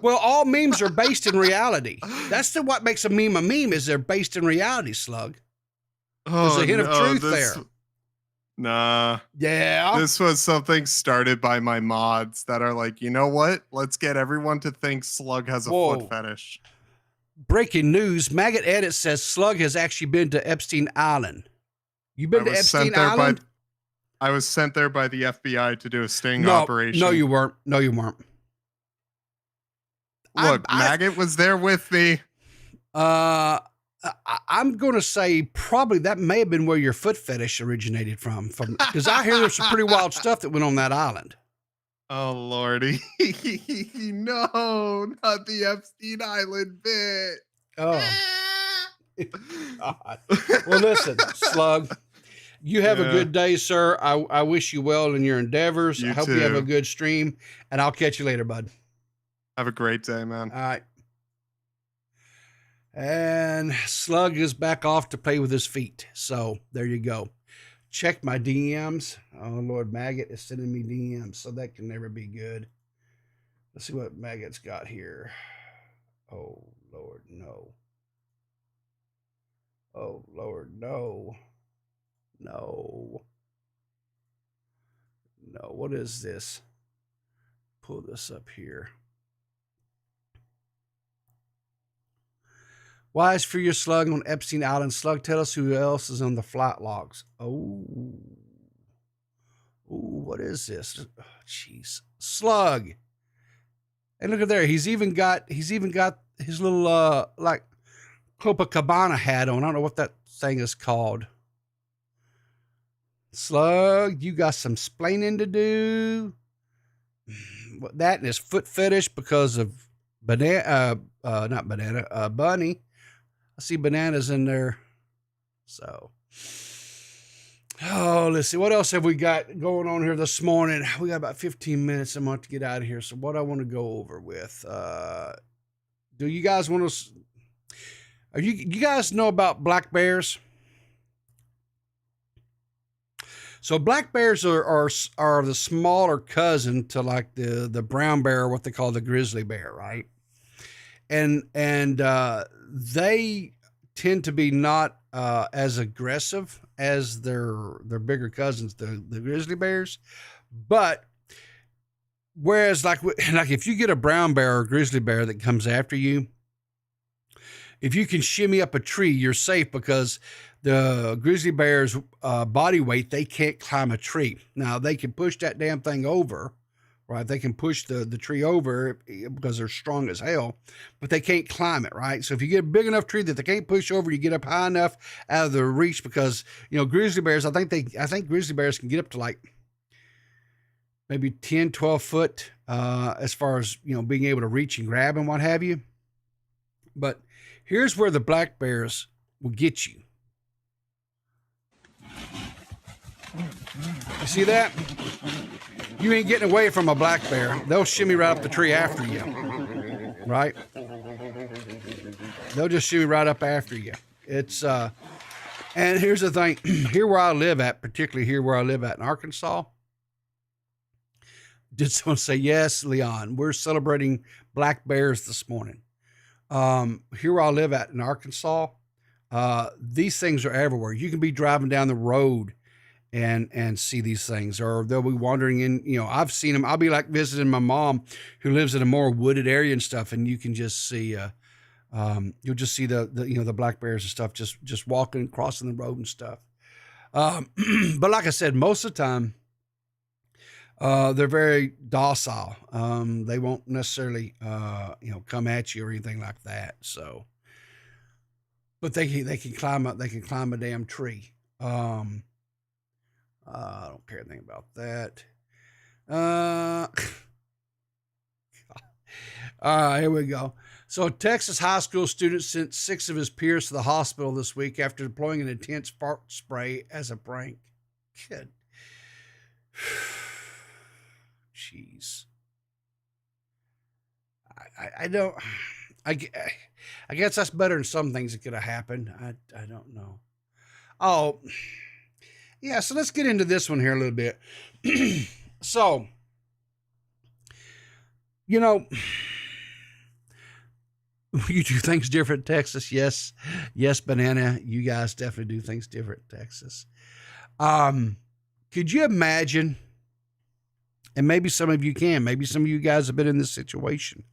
Well, all memes are based in reality. That's what makes a meme is they're based in reality, Slug. There's a hint of truth there. Nah. Yeah. This was something started by my mods that are like, you know what? Let's get everyone to think Slug has a foot fetish. Breaking news. Maggot Edit says Slug has actually been to Epstein Island. You been to Epstein Island? I was sent there by the FBI to do a sting operation. No, you weren't. No, you weren't. Look, Maggot was there with me. I'm going to say probably that may have been where your foot fetish originated from because I hear there's some pretty wild stuff that went on that island. Oh, Lordy. No, not the Epstein Island bit. Oh. God. Well, listen, Slug, you have a good day, sir. I wish you well in your endeavors. I hope you have a good stream, and I'll catch you later, bud. Have a great day, man. All right. And Slug is back off to play with his feet. So there you go. Check my DMs. Oh, Lord, Maggot is sending me DMs, so that can never be good. Let's see what Maggot's got here. Oh, Lord, no. Oh, Lord, no. No. No, what is this? Pull this up here. Why is for your Slug on Epstein Island? Slug, tell us who else is on the flight logs. Oh, what is this? Jeez, Slug. And look at there. He's even got his little like Copacabana hat on. I don't know what that thing is called. Slug, you got some splaining to do. That and his foot fetish because of Bunny. I see bananas in there. So Oh, let's see. What else have we got going on here this morning? We got about 15 minutes. I'm going to get out of here. So what I want to go over with, do you guys want to, you guys know about black bears? So black bears are the smaller cousin to like the brown bear, or what they call the grizzly bear, right? And they tend to be not as aggressive as their bigger cousins, the grizzly bears. But whereas like if you get a brown bear or a grizzly bear that comes after you, if you can shimmy up a tree, you're safe, because the grizzly bear's body weight, they can't climb a tree. Now they can push that damn thing over, right? They can push the tree over because they're strong as hell, but they can't climb it, right? So if you get a big enough tree that they can't push over, you get up high enough out of their reach, because, you know, grizzly bears, I think grizzly bears can get up to like maybe 10, 12 foot as far as, you know, being able to reach and grab and what have you. But here's where the black bears will get you. You see that? You ain't getting away from a black bear. They'll shimmy right up the tree after you, right? They'll just shimmy right up after you. It's, and here's the thing, here where I live at, particularly here where I live at in Arkansas, did someone say, yes, Leon, we're celebrating black bears this morning. Here where I live at in Arkansas, these things are everywhere. You can be driving down the road and see these things, or they'll be wandering in, you know, I've seen them. I'll be like visiting my mom who lives in a more wooded area and stuff. And you can just see, you'll just see the, you know, the black bears and stuff, just walking, crossing the road and stuff. But like I said, most of the time, they're very docile. They won't necessarily, you know, come at you or anything like that. So, but they can climb up, they can climb a damn tree. I don't care anything about that. All right, here we go. So a Texas high school student sent 6 of his peers to the hospital this week after deploying an intense fart spray as a prank. Kid. Jeez. I don't, I guess that's better than some things that could have happened. I don't know. Oh, yeah, so let's get into this one here a little bit. So, you know, you do things different in Texas. Yes, Banana, you guys definitely do things different in Texas. Could you imagine, and maybe some of you can, maybe some of you guys have been in this situation,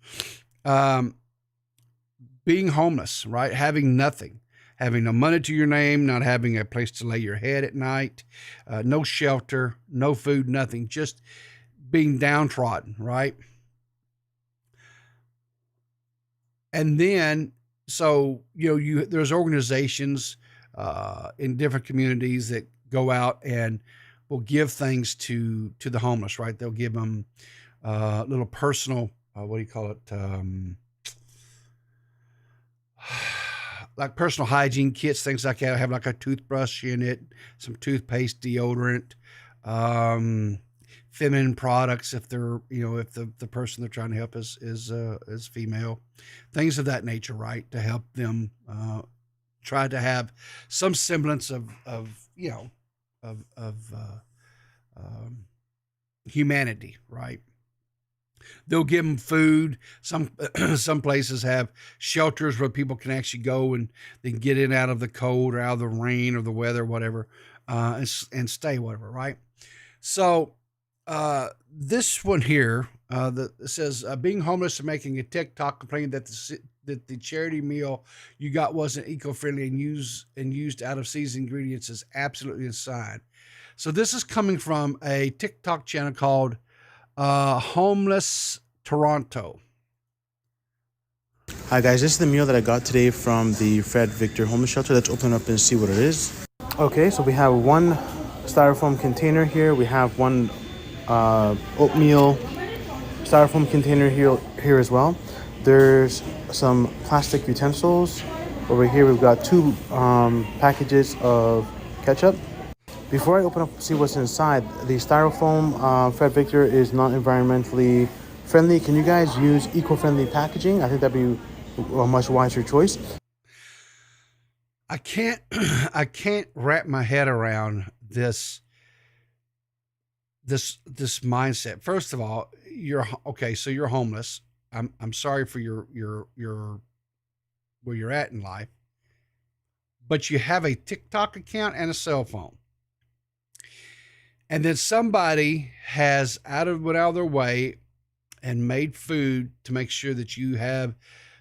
being homeless, right? Having nothing. Having no money to your name, not having a place to lay your head at night, no shelter, no food, nothing, just being downtrodden, right? And then, so, you know, there's organizations in different communities that go out and will give things to the homeless, right? They'll give them little personal, what do you call it? Like personal hygiene kits, things like that. Have like a toothbrush in it, some toothpaste, deodorant, feminine products if they're, you know, if the person they're trying to help is female, things of that nature, right? To help them try to have some semblance of you know, of humanity, right? They'll give them food. Some places have shelters where people can actually go and they can get in out of the cold or out of the rain or the weather, whatever, and stay, whatever, right? So this one here that says, being homeless and making a TikTok complaining that the charity meal you got wasn't eco-friendly and used out of season ingredients is absolutely insane. So this is coming from a TikTok channel called Homeless Toronto. Hi guys, this is the meal that I got today from the Fred Victor homeless shelter. Let's open it up and see what it is. Okay, so we have one styrofoam container here. We have one oatmeal styrofoam container here as well. There's some plastic utensils. Over here we've got 2 packages of ketchup. Before I open up see what's inside, the styrofoam Fred Victor is not environmentally friendly. Can you guys use eco-friendly packaging? I think that'd be a much wiser choice. I can't I can't wrap my head around this mindset. First of all, you're okay, so you're homeless. I'm sorry for your where you're at in life. But you have a TikTok account and a cell phone. And then somebody has went out of their way and made food to make sure that you have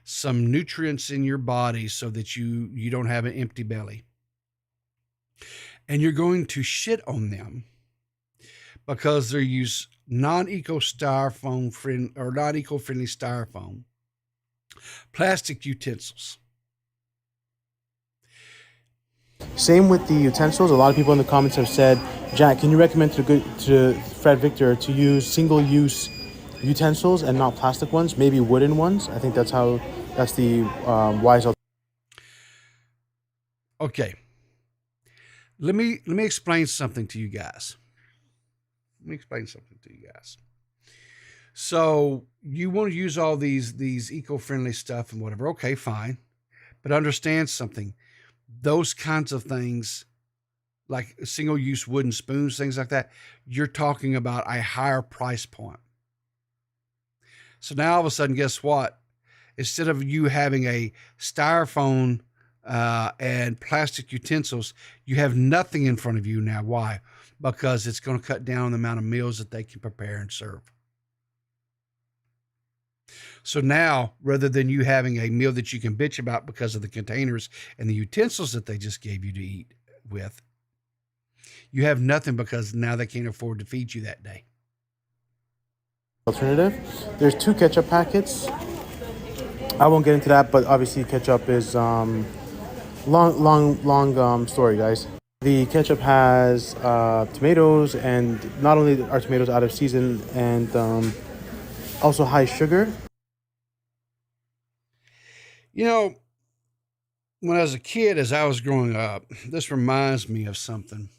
some nutrients in your body so that you don't have an empty belly. And you're going to shit on them because they use non-eco styrofoam or non-eco-friendly styrofoam, plastic utensils. Same with the utensils. A lot of people in the comments have said, Jack, can you recommend to Fred Victor to use single-use utensils and not plastic ones, maybe wooden ones? I think that's the wise. Okay. Let me explain something to you guys. So you want to use all these eco-friendly stuff and whatever. Okay, fine. But understand something. Those kinds of things, like single-use wooden spoons, things like that, you're talking about a higher price point. So now all of a sudden, guess what? Instead of you having a styrofoam and plastic utensils, you have nothing in front of you now. Why? Because it's going to cut down the amount of meals that they can prepare and serve. So now, rather than you having a meal that you can bitch about because of the containers and the utensils that they just gave you to eat with, you have nothing because now they can't afford to feed you that day. Alternative. There's 2 ketchup packets. I won't get into that, but obviously ketchup is long story, guys. The ketchup has tomatoes, and not only are tomatoes out of season, and also high sugar. You know, when I was a kid, as I was growing up, this reminds me of something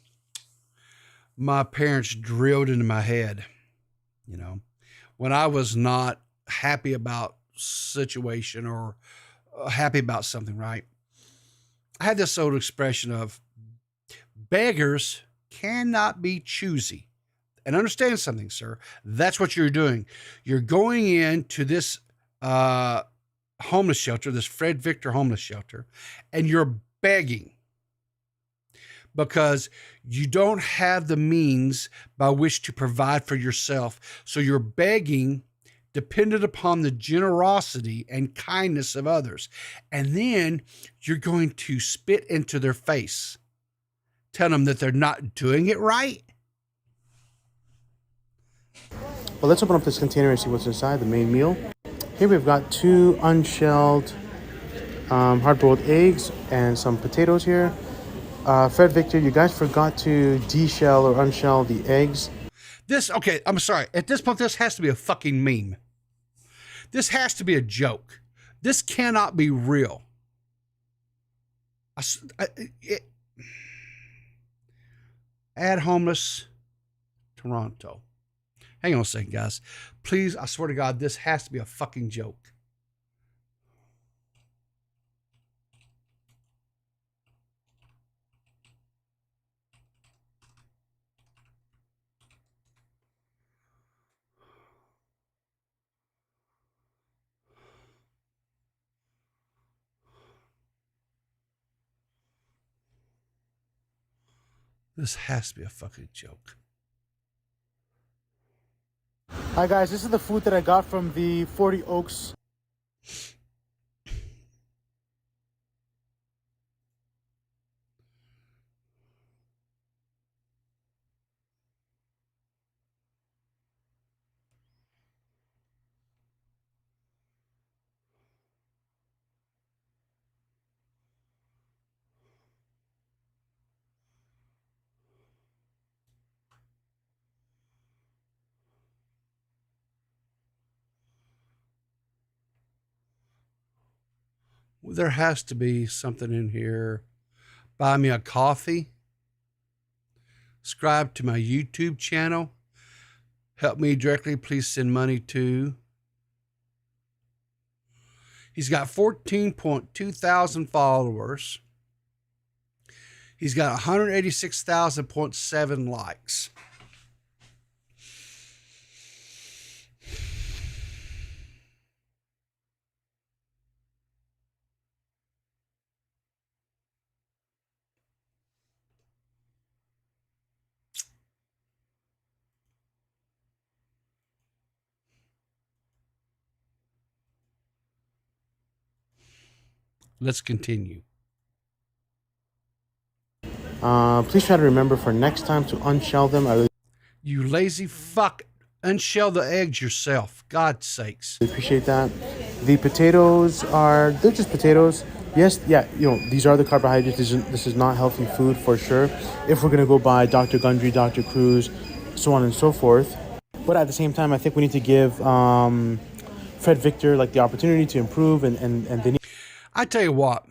my parents drilled into my head. You know, when I was not happy about situation or happy about something, right? I had this old expression of beggars cannot be choosy. And understand something, sir. That's what you're doing. You're going into this homeless shelter, this Fred Victor homeless shelter, and you're begging because you don't have the means by which to provide for yourself. So you're begging dependent upon the generosity and kindness of others. And then you're going to spit into their face, tell them that they're not doing it right. Well, let's open up this container and see what's inside, the main meal. Here we've got 2 unshelled hard-boiled eggs and some potatoes here. Fred Victor, you guys forgot to de-shell or unshell the eggs. Okay, I'm sorry. At this point, this has to be a fucking meme. This has to be a joke. This cannot be real. Add homeless Toronto. Hang on a second, guys. Please, I swear to God, this has to be a fucking joke. This has to be a fucking joke. Hi guys, this is the food that I got from the 40 Oaks. There has to be something in here. Buy me a coffee. Subscribe to my YouTube channel. Help me directly. Please send money to. He's got 14.2 thousand followers. He's got 186,000.7 likes. Let's continue. Please try to remember for next time to unshell them. I really You lazy fuck. Unshell the eggs yourself. God's sakes. appreciate that. The potatoes they're just potatoes. Yes, yeah, these are the carbohydrates. This is not healthy food for sure. If we're going to go by Dr. Gundry, Dr. Cruz, so on and so forth. But at the same time, I think we need to give Fred Victor like the opportunity to improve and they need. I tell you what,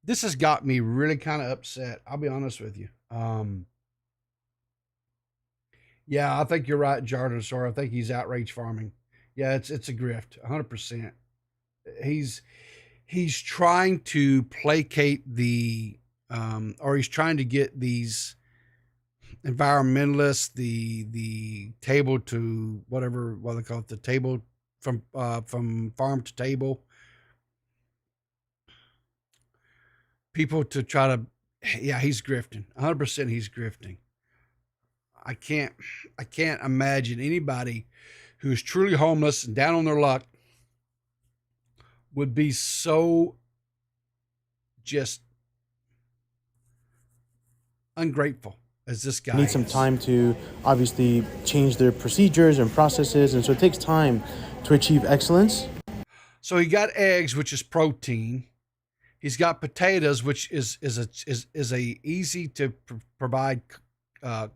this has got me really kind of upset. I'll be honest with you. Yeah, I think you're right, Jordan Sor. I think he's outrage farming. Yeah, it's a grift, 100%. He's trying to placate or he's trying to get these environmentalists, the table to whatever, what they call it, the table from farm to table, people to try to, yeah, he's grifting, 100%. He's grifting. I can't imagine anybody who's truly homeless and down on their luck would be so just ungrateful as this guy Need some time to obviously change their procedures and processes, and so it takes time to achieve excellence. So he got eggs, which is protein. He's got potatoes, which is a easy to provide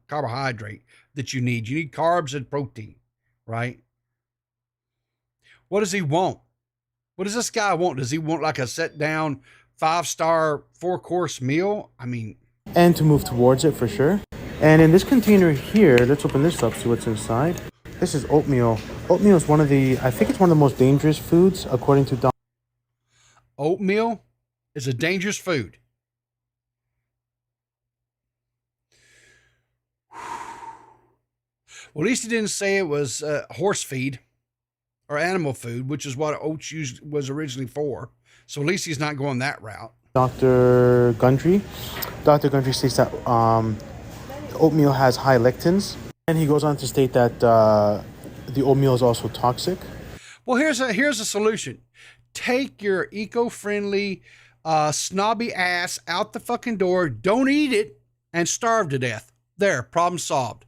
carbohydrate that you need. You need carbs and protein, right? What does he want? What does this guy want? Does he want like a set down 5-star 4-course meal? I mean, And to move towards it for sure. And in this container here, let's open this up, see what's inside. This is oatmeal. Oatmeal is I think it's one of the most dangerous foods according to oatmeal is a dangerous food. Well, at least he didn't say it was horse feed or animal food, which is what oats was originally for. So at least he's not going that route. Dr. Gundry. Dr. Gundry states that oatmeal has high lectins, and he goes on to state that the oatmeal is also toxic. Well, here's a solution. Take your eco-friendly, snobby ass out the fucking door. Don't eat it and starve to death. There, problem solved.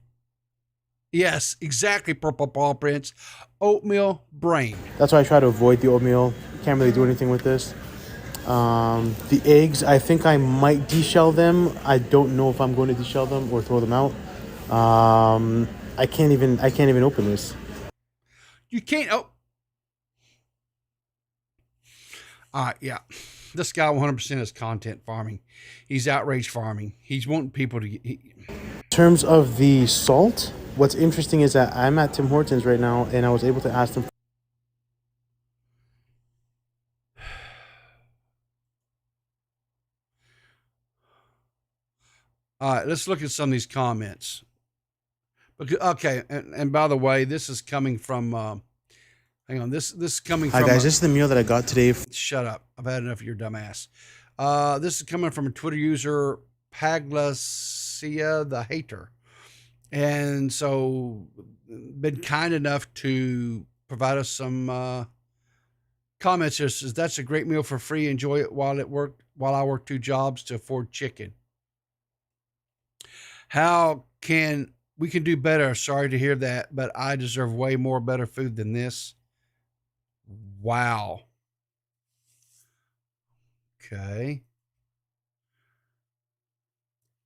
Yes, exactly, Purple Paw Prince. Oatmeal brain. That's why I try to avoid the oatmeal. Can't really do anything with this. The eggs, I think I might deshell them. I don't know if I'm going to deshell them or throw them out. I can't even open this. You can't. Oh. Yeah. This guy 100% is content farming. He's outrage farming. He's wanting people to. In terms of the salt, what's interesting is that I'm at Tim Hortons right now, and I was able to ask them. All right, let's look at some of these comments. Okay, and by the way, this is coming from. Hang on, this is coming from. Hi guys, this is the meal that I got today. Shut up! I've had enough of your dumbass. This is coming from a Twitter user, Paglacia the Hater, and so been kind enough to provide us some comments. Here says that's a great meal for free. Enjoy it while I work 2 jobs to afford chicken. We can do better. Sorry to hear that, but I deserve way more better food than this. Wow. Okay.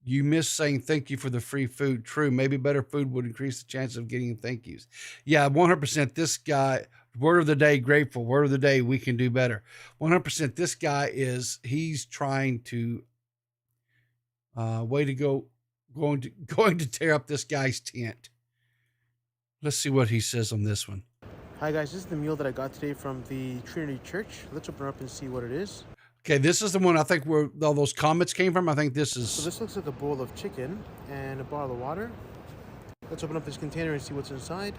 You missed saying thank you for the free food. True. Maybe better food would increase the chance of getting thank yous. Yeah, 100%. This guy, word of the day, grateful. Word of the day, we can do better. 100%. This guy he's trying to Way to go. Going to tear up this guy's tent. Let's see what he says on this one. Hi guys, this is the meal that I got today from the Trinity Church. Let's open it up and see what it is. Okay, this is the one I think where all those comments came from. I think this is... So this looks like a bowl of chicken and a bottle of water. Let's open up this container and see what's inside.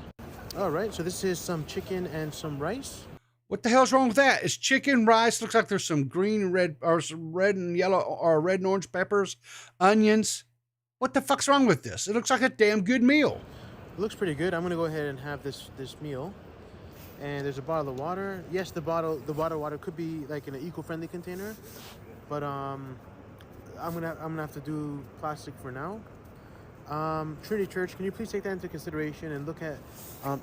All right, so this is some chicken and some rice. What the hell's wrong with that? It's chicken, rice. Looks like there's some green and red, or some red and yellow, or red and orange peppers, onions. What the fuck's wrong with this? It looks like a damn good meal. It looks pretty good. I'm gonna go ahead and have this meal. And there's a bottle of water. Yes, the bottle of water could be like in an eco-friendly container, but I'm gonna have to do plastic for now. Trinity Church, can you please take that into consideration and look at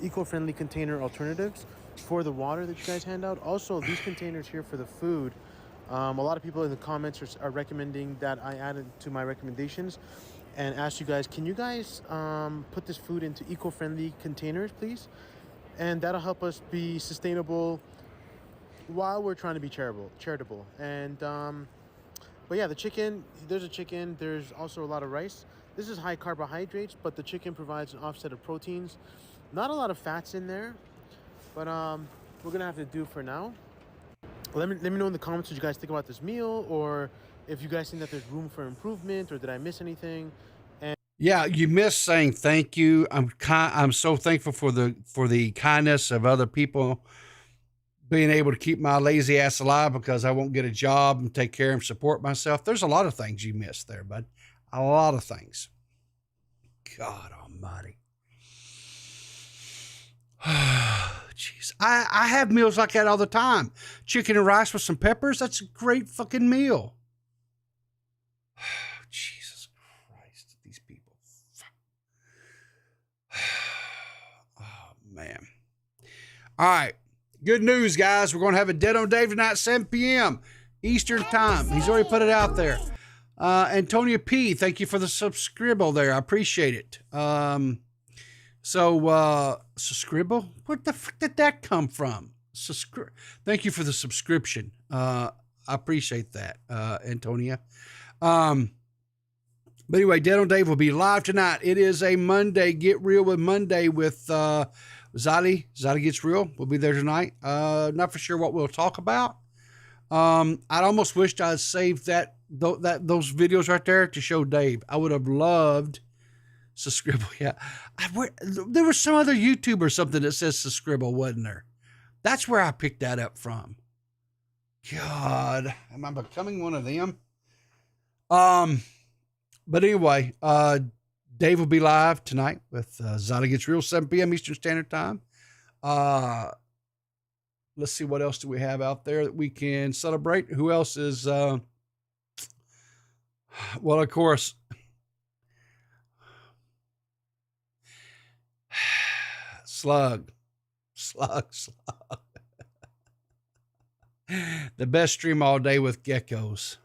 eco-friendly container alternatives for the water that you guys hand out? Also, these containers here for the food, a lot of people in the comments are recommending that I add it to my recommendations and ask you guys, can you guys put this food into eco-friendly containers, please? And that'll help us be sustainable while we're trying to be charitable. And but yeah, the chicken, there's a chicken, there's also a lot of rice. This is high carbohydrates, but the chicken provides an offset of proteins. Not a lot of fats in there, but we're gonna have to do for now. Let me know in the comments what you guys think about this meal, or if you guys think that there's room for improvement, or did I miss anything? Yeah, you missed saying thank you. I'm so thankful for the kindness of other people being able to keep my lazy ass alive because I won't get a job and take care and support myself. There's a lot of things you missed there, bud. A lot of things. God almighty. Jeez. I have meals like that all the time. Chicken and rice with some peppers. That's a great fucking meal. Jesus Christ. These people. Oh, man. All right. Good news, guys. We're going to have a Dead on Dave tonight, 7 p.m. Eastern time. He's already put it out there. Antonia P., thank you for the subscribble there. I appreciate it. Subscribble? What the fuck did that come from? Thank you for the subscription. I appreciate that, Antonia. But anyway, Dead on Dave will be live tonight. It is a Monday. Get Real with Monday with Zali. Zali Gets Real. We'll be there tonight. Not for sure what we'll talk about. I'd almost wished I'd saved those videos right there to show Dave. I would have loved Subscribble. Yeah. There was some other YouTuber or something that says Subscribble, wasn't there? That's where I picked that up from. God, am I becoming one of them? But anyway, Dave will be live tonight with Zali Gets Real, 7 p.m. Eastern Standard Time. Let's see, what else do we have out there that we can celebrate? Who else is, well, of course, Slug. The best stream all day with geckos.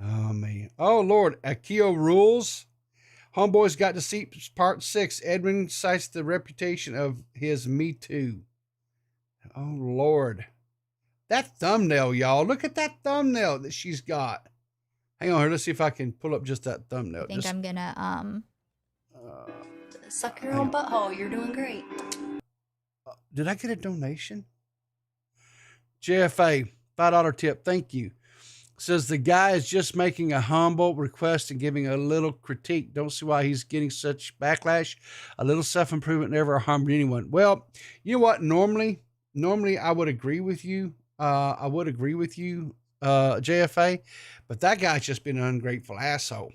Oh, man. Oh, Lord. Akio rules. Homeboys got to see part 6. Edwin cites the reputation of his Me Too. Oh, Lord. That thumbnail, y'all. Look at that thumbnail that she's got. Hang on here. Let's see if I can pull up just that thumbnail. I think I'm gonna suck your own butthole. You're doing great. Did I get a donation? JFA, $5 tip. Thank you. Says the guy is just making a humble request and giving a little critique. Don't see why he's getting such backlash. A little self-improvement never harmed anyone. Well, you know what? Normally I would agree with you. JFA, but that guy's just been an ungrateful asshole.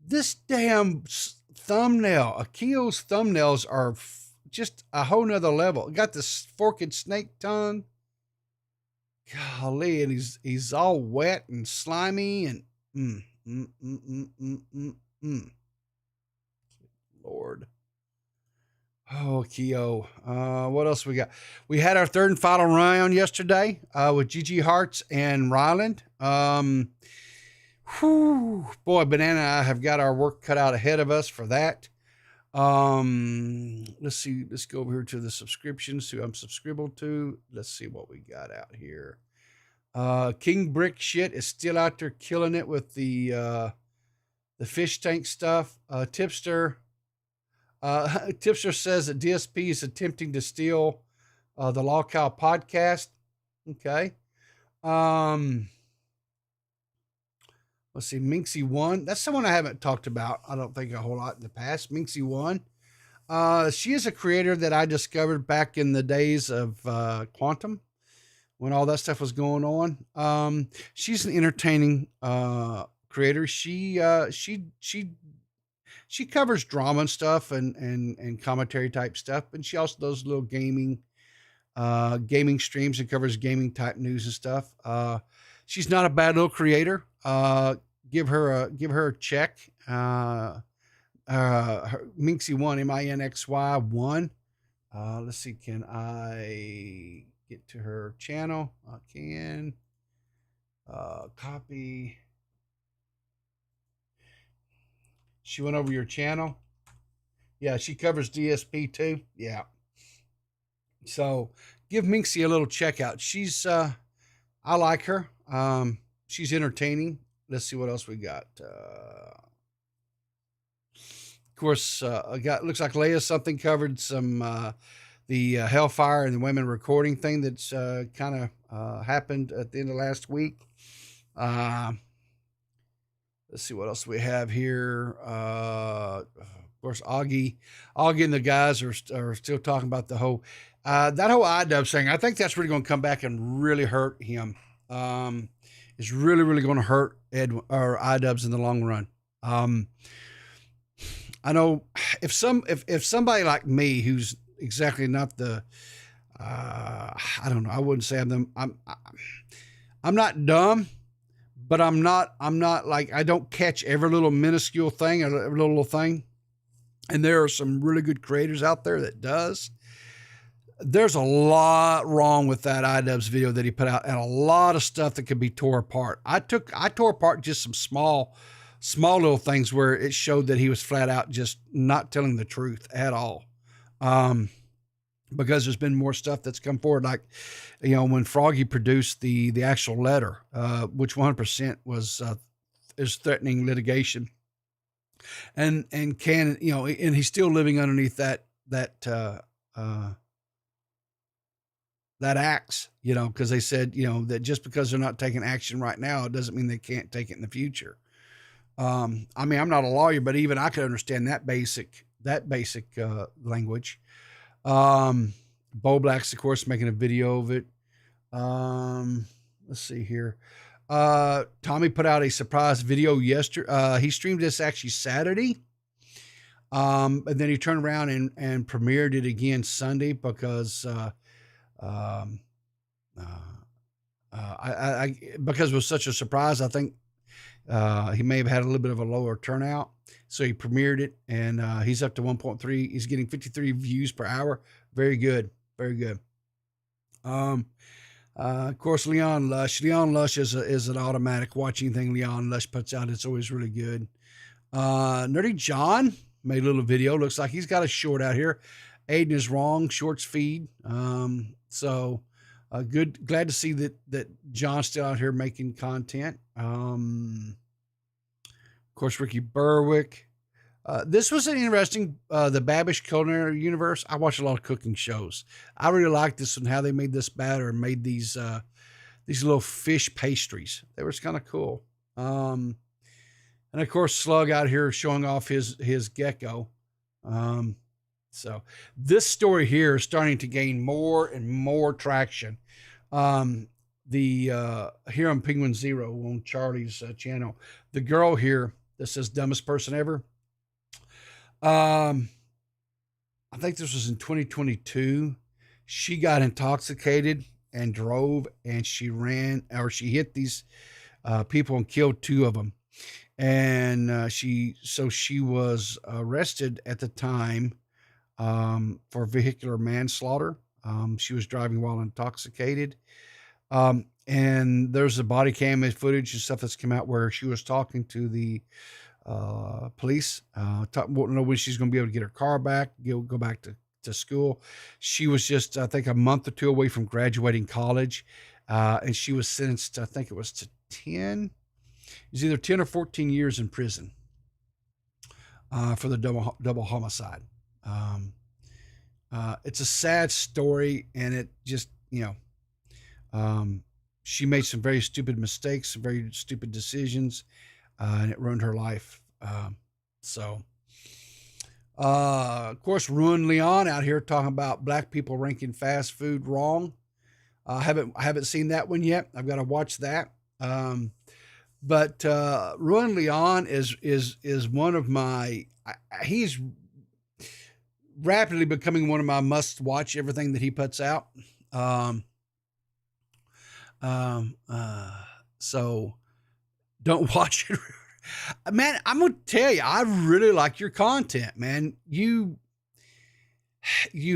This damn thumbnail, Akio's thumbnails are just a whole nother level. It got this forked snake tongue. Golly, and he's all wet and slimy and Lord. Oh, Keo. What else we got? We had our third and final round yesterday with GG Hearts and Ryland. Boy, Banana and I have got our work cut out ahead of us for that. Let's see. Let's go over here to the subscriptions who I'm subscribed to. Let's see what we got out here. King Brick shit is still out there killing it with the fish tank stuff. Tipster Tipster says that DSP is attempting to steal the Law Cow podcast. Okay. Let's see, Minxie One. That's someone I haven't talked about, I don't think, a whole lot in the past. Minxie One. She is a creator that I discovered back in the days of Quantum, when all that stuff was going on. She's an entertaining creator. She covers drama and stuff and commentary type stuff, and she also does little gaming streams and covers gaming type news and stuff. She's not a bad little creator. Give her a check. Her Minxie One, MINXY1. Let's see, can I get to her channel? I can. Copy. She went over your channel. Yeah, she covers DSP too. Yeah. So give Minxie a little check out. She's I like her. She's entertaining. Let's see what else we got. Of course, looks like Leia something covered some the Hellfire and the women recording thing that's kind of happened at the end of last week. Let's see what else we have here. Of course, Augie and the guys are still talking about the whole that whole iDub thing. I think that's really going to come back and really hurt him. It's really, really going to hurt iDubbbz in the long run. I know if somebody like me, who's exactly not the, I don't know, I wouldn't say I'm not dumb, but I'm not like, I don't catch every little minuscule thing, every little thing. And there are some really good creators out there that does. There's a lot wrong with that iDubbbz video that he put out, and a lot of stuff that could be tore apart. I tore apart just some small little things where it showed that he was flat out just not telling the truth at all. Because there's been more stuff that's come forward, like, you know, when Froggy produced the actual letter, which 100% is threatening litigation, and can, you know, and he's still living underneath that axe, you know, because they said, you know, that just because they're not taking action right now, it doesn't mean they can't take it in the future. I mean, I'm not a lawyer, but even I could understand that basic language. Bo Black's, of course, making a video of it. Let's see here. Tommy put out a surprise video yesterday. He streamed this actually Saturday. And then he turned around and premiered it again Sunday because, because it was such a surprise. I think he may have had a little bit of a lower turnout, so he premiered it, and he's up to 1.3. He's getting 53 views per hour. Very good, very good. Of course, Leon Lush is an automatic. Watch anything Leon Lush puts out, it's always really good. Nerdy John made a little video. Looks like he's got a short out here. Aiden is wrong. Shorts feed. So good. Glad to see that John's still out here making content. Of course, Ricky Berwick. This was an interesting, the Babish Culinary Universe. I watch a lot of cooking shows. I really like this and how they made this batter and made these little fish pastries. They were kind of cool. And of course, Slug out here showing off his gecko. So this story here is starting to gain more and more traction. Here on Penguin Zero on Charlie's channel, the girl here that says dumbest person ever. I think this was in 2022. She got intoxicated and drove, and she hit these people and killed 2 of them. And she was arrested at the time for vehicular manslaughter. She was driving while intoxicated. And there's a body cam footage and stuff that's come out where she was talking to the police, won't know when she's going to be able to get her car back, go back to school. She was just, I think, a month or 2 away from graduating college. and she was sentenced, I think it was to 10. It was either 10 or 14 years in prison for the double homicide. It's a sad story, and it just, she made some very stupid mistakes, some very stupid decisions, and it ruined her life. Of course, Ruin Leon out here talking about black people ranking fast food wrong. I haven't seen that one yet. I've got to watch that. But Ruin Leon is one of my. He's rapidly becoming one of my must-watch everything that he puts out. So don't watch it. Man, I'm gonna tell you, I really like your content, man. You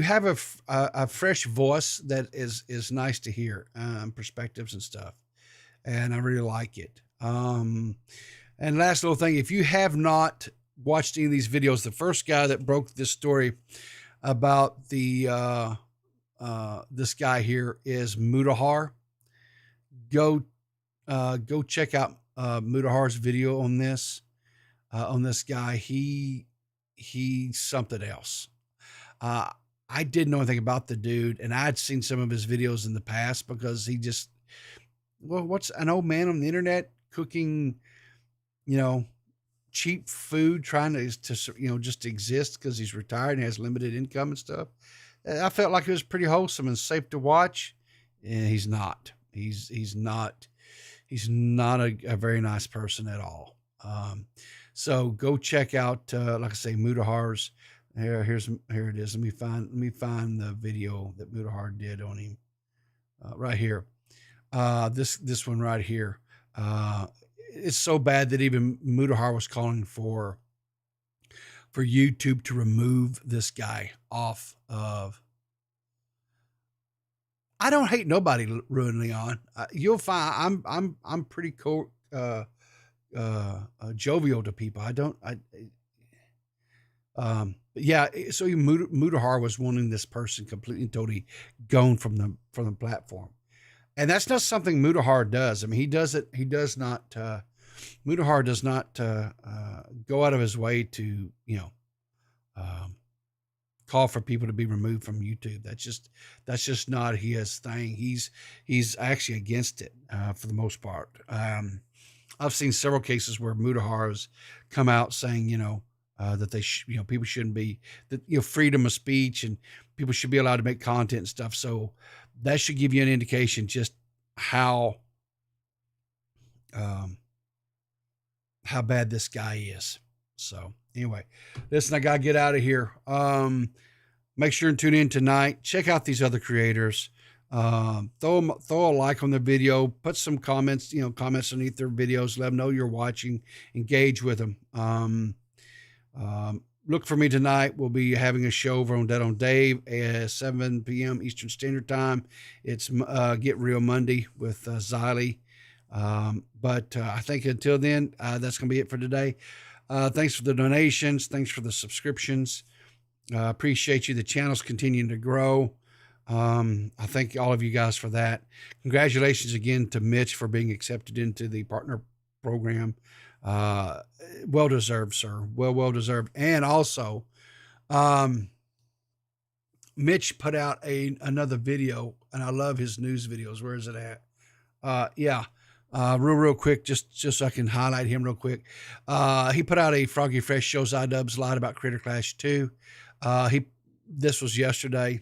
have a fresh voice that is nice to hear, perspectives and stuff, and I really like it. And last little thing, if you have not watched any of these videos, the first guy that broke this story about the this guy here is Mutahar. Go check out Mutahar's video on this guy. He's something else. I didn't know anything about the dude, and I'd seen some of his videos in the past because he just, what's an old man on the internet cooking, cheap food, trying to just exist because he's retired and has limited income and stuff. I felt like it was pretty wholesome and safe to watch, and he's not. He's not a very nice person at all. So go check out, like I say, Mutahar's. Here it is. Let me find the video that Mutahar did on him. Right here. This one right here. It's so bad that even Mutahar was calling for YouTube to remove this guy off of. I don't hate nobody, Ruin Leon. You'll find I'm pretty cool, jovial to people. Yeah. So Mutahar was wanting this person completely and totally gone from the platform, and that's not something Mutahar does. I mean, he does it. He does not. Mutahar does not go out of his way to call for people to be removed from YouTube. That's just not his thing. He's actually against it for the most part. I've seen several cases where Mutahar has come out saying, that they people shouldn't be, that freedom of speech and people should be allowed to make content and stuff. So that should give you an indication just how bad this guy is. So anyway, listen, I gotta get out of here. Make sure and tune in tonight. Check out these other creators. Throw a like on the video. Put some comments, comments underneath their videos. Let them know you're watching. Engage with them. Look for me tonight. We'll be having a show over on DeadOnDave at 7 p.m. Eastern Standard Time. It's Get Real Monday with Xylee. But I think until then, that's going to be it for today. Thanks for the donations. Thanks for the subscriptions. Appreciate you. The channel's continuing to grow. I thank all of you guys for that. Congratulations again to Mitch for being accepted into the partner program. Well deserved, sir. Well deserved. And also, Mitch put out another video, and I love his news videos. Where is it at? Real quick, just so I can highlight him real quick. He put out a Froggy Fresh Shows iDubbbz lied about Critter Clash 2. This was yesterday.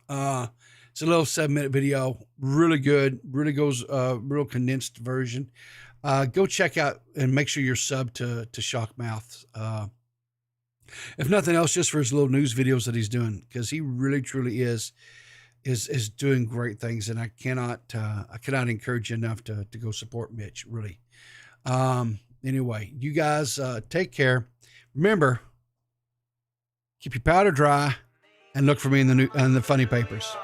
It's a little 7-minute video, really good, really goes, real condensed version. Go check out and make sure you're subbed to Shockmouth. If nothing else, just for his little news videos that he's doing, because he really truly is doing great things, and I cannot encourage you enough to go support Mitch, really. Anyway, you guys take care. Remember, keep your powder dry, and look for me in the funny papers.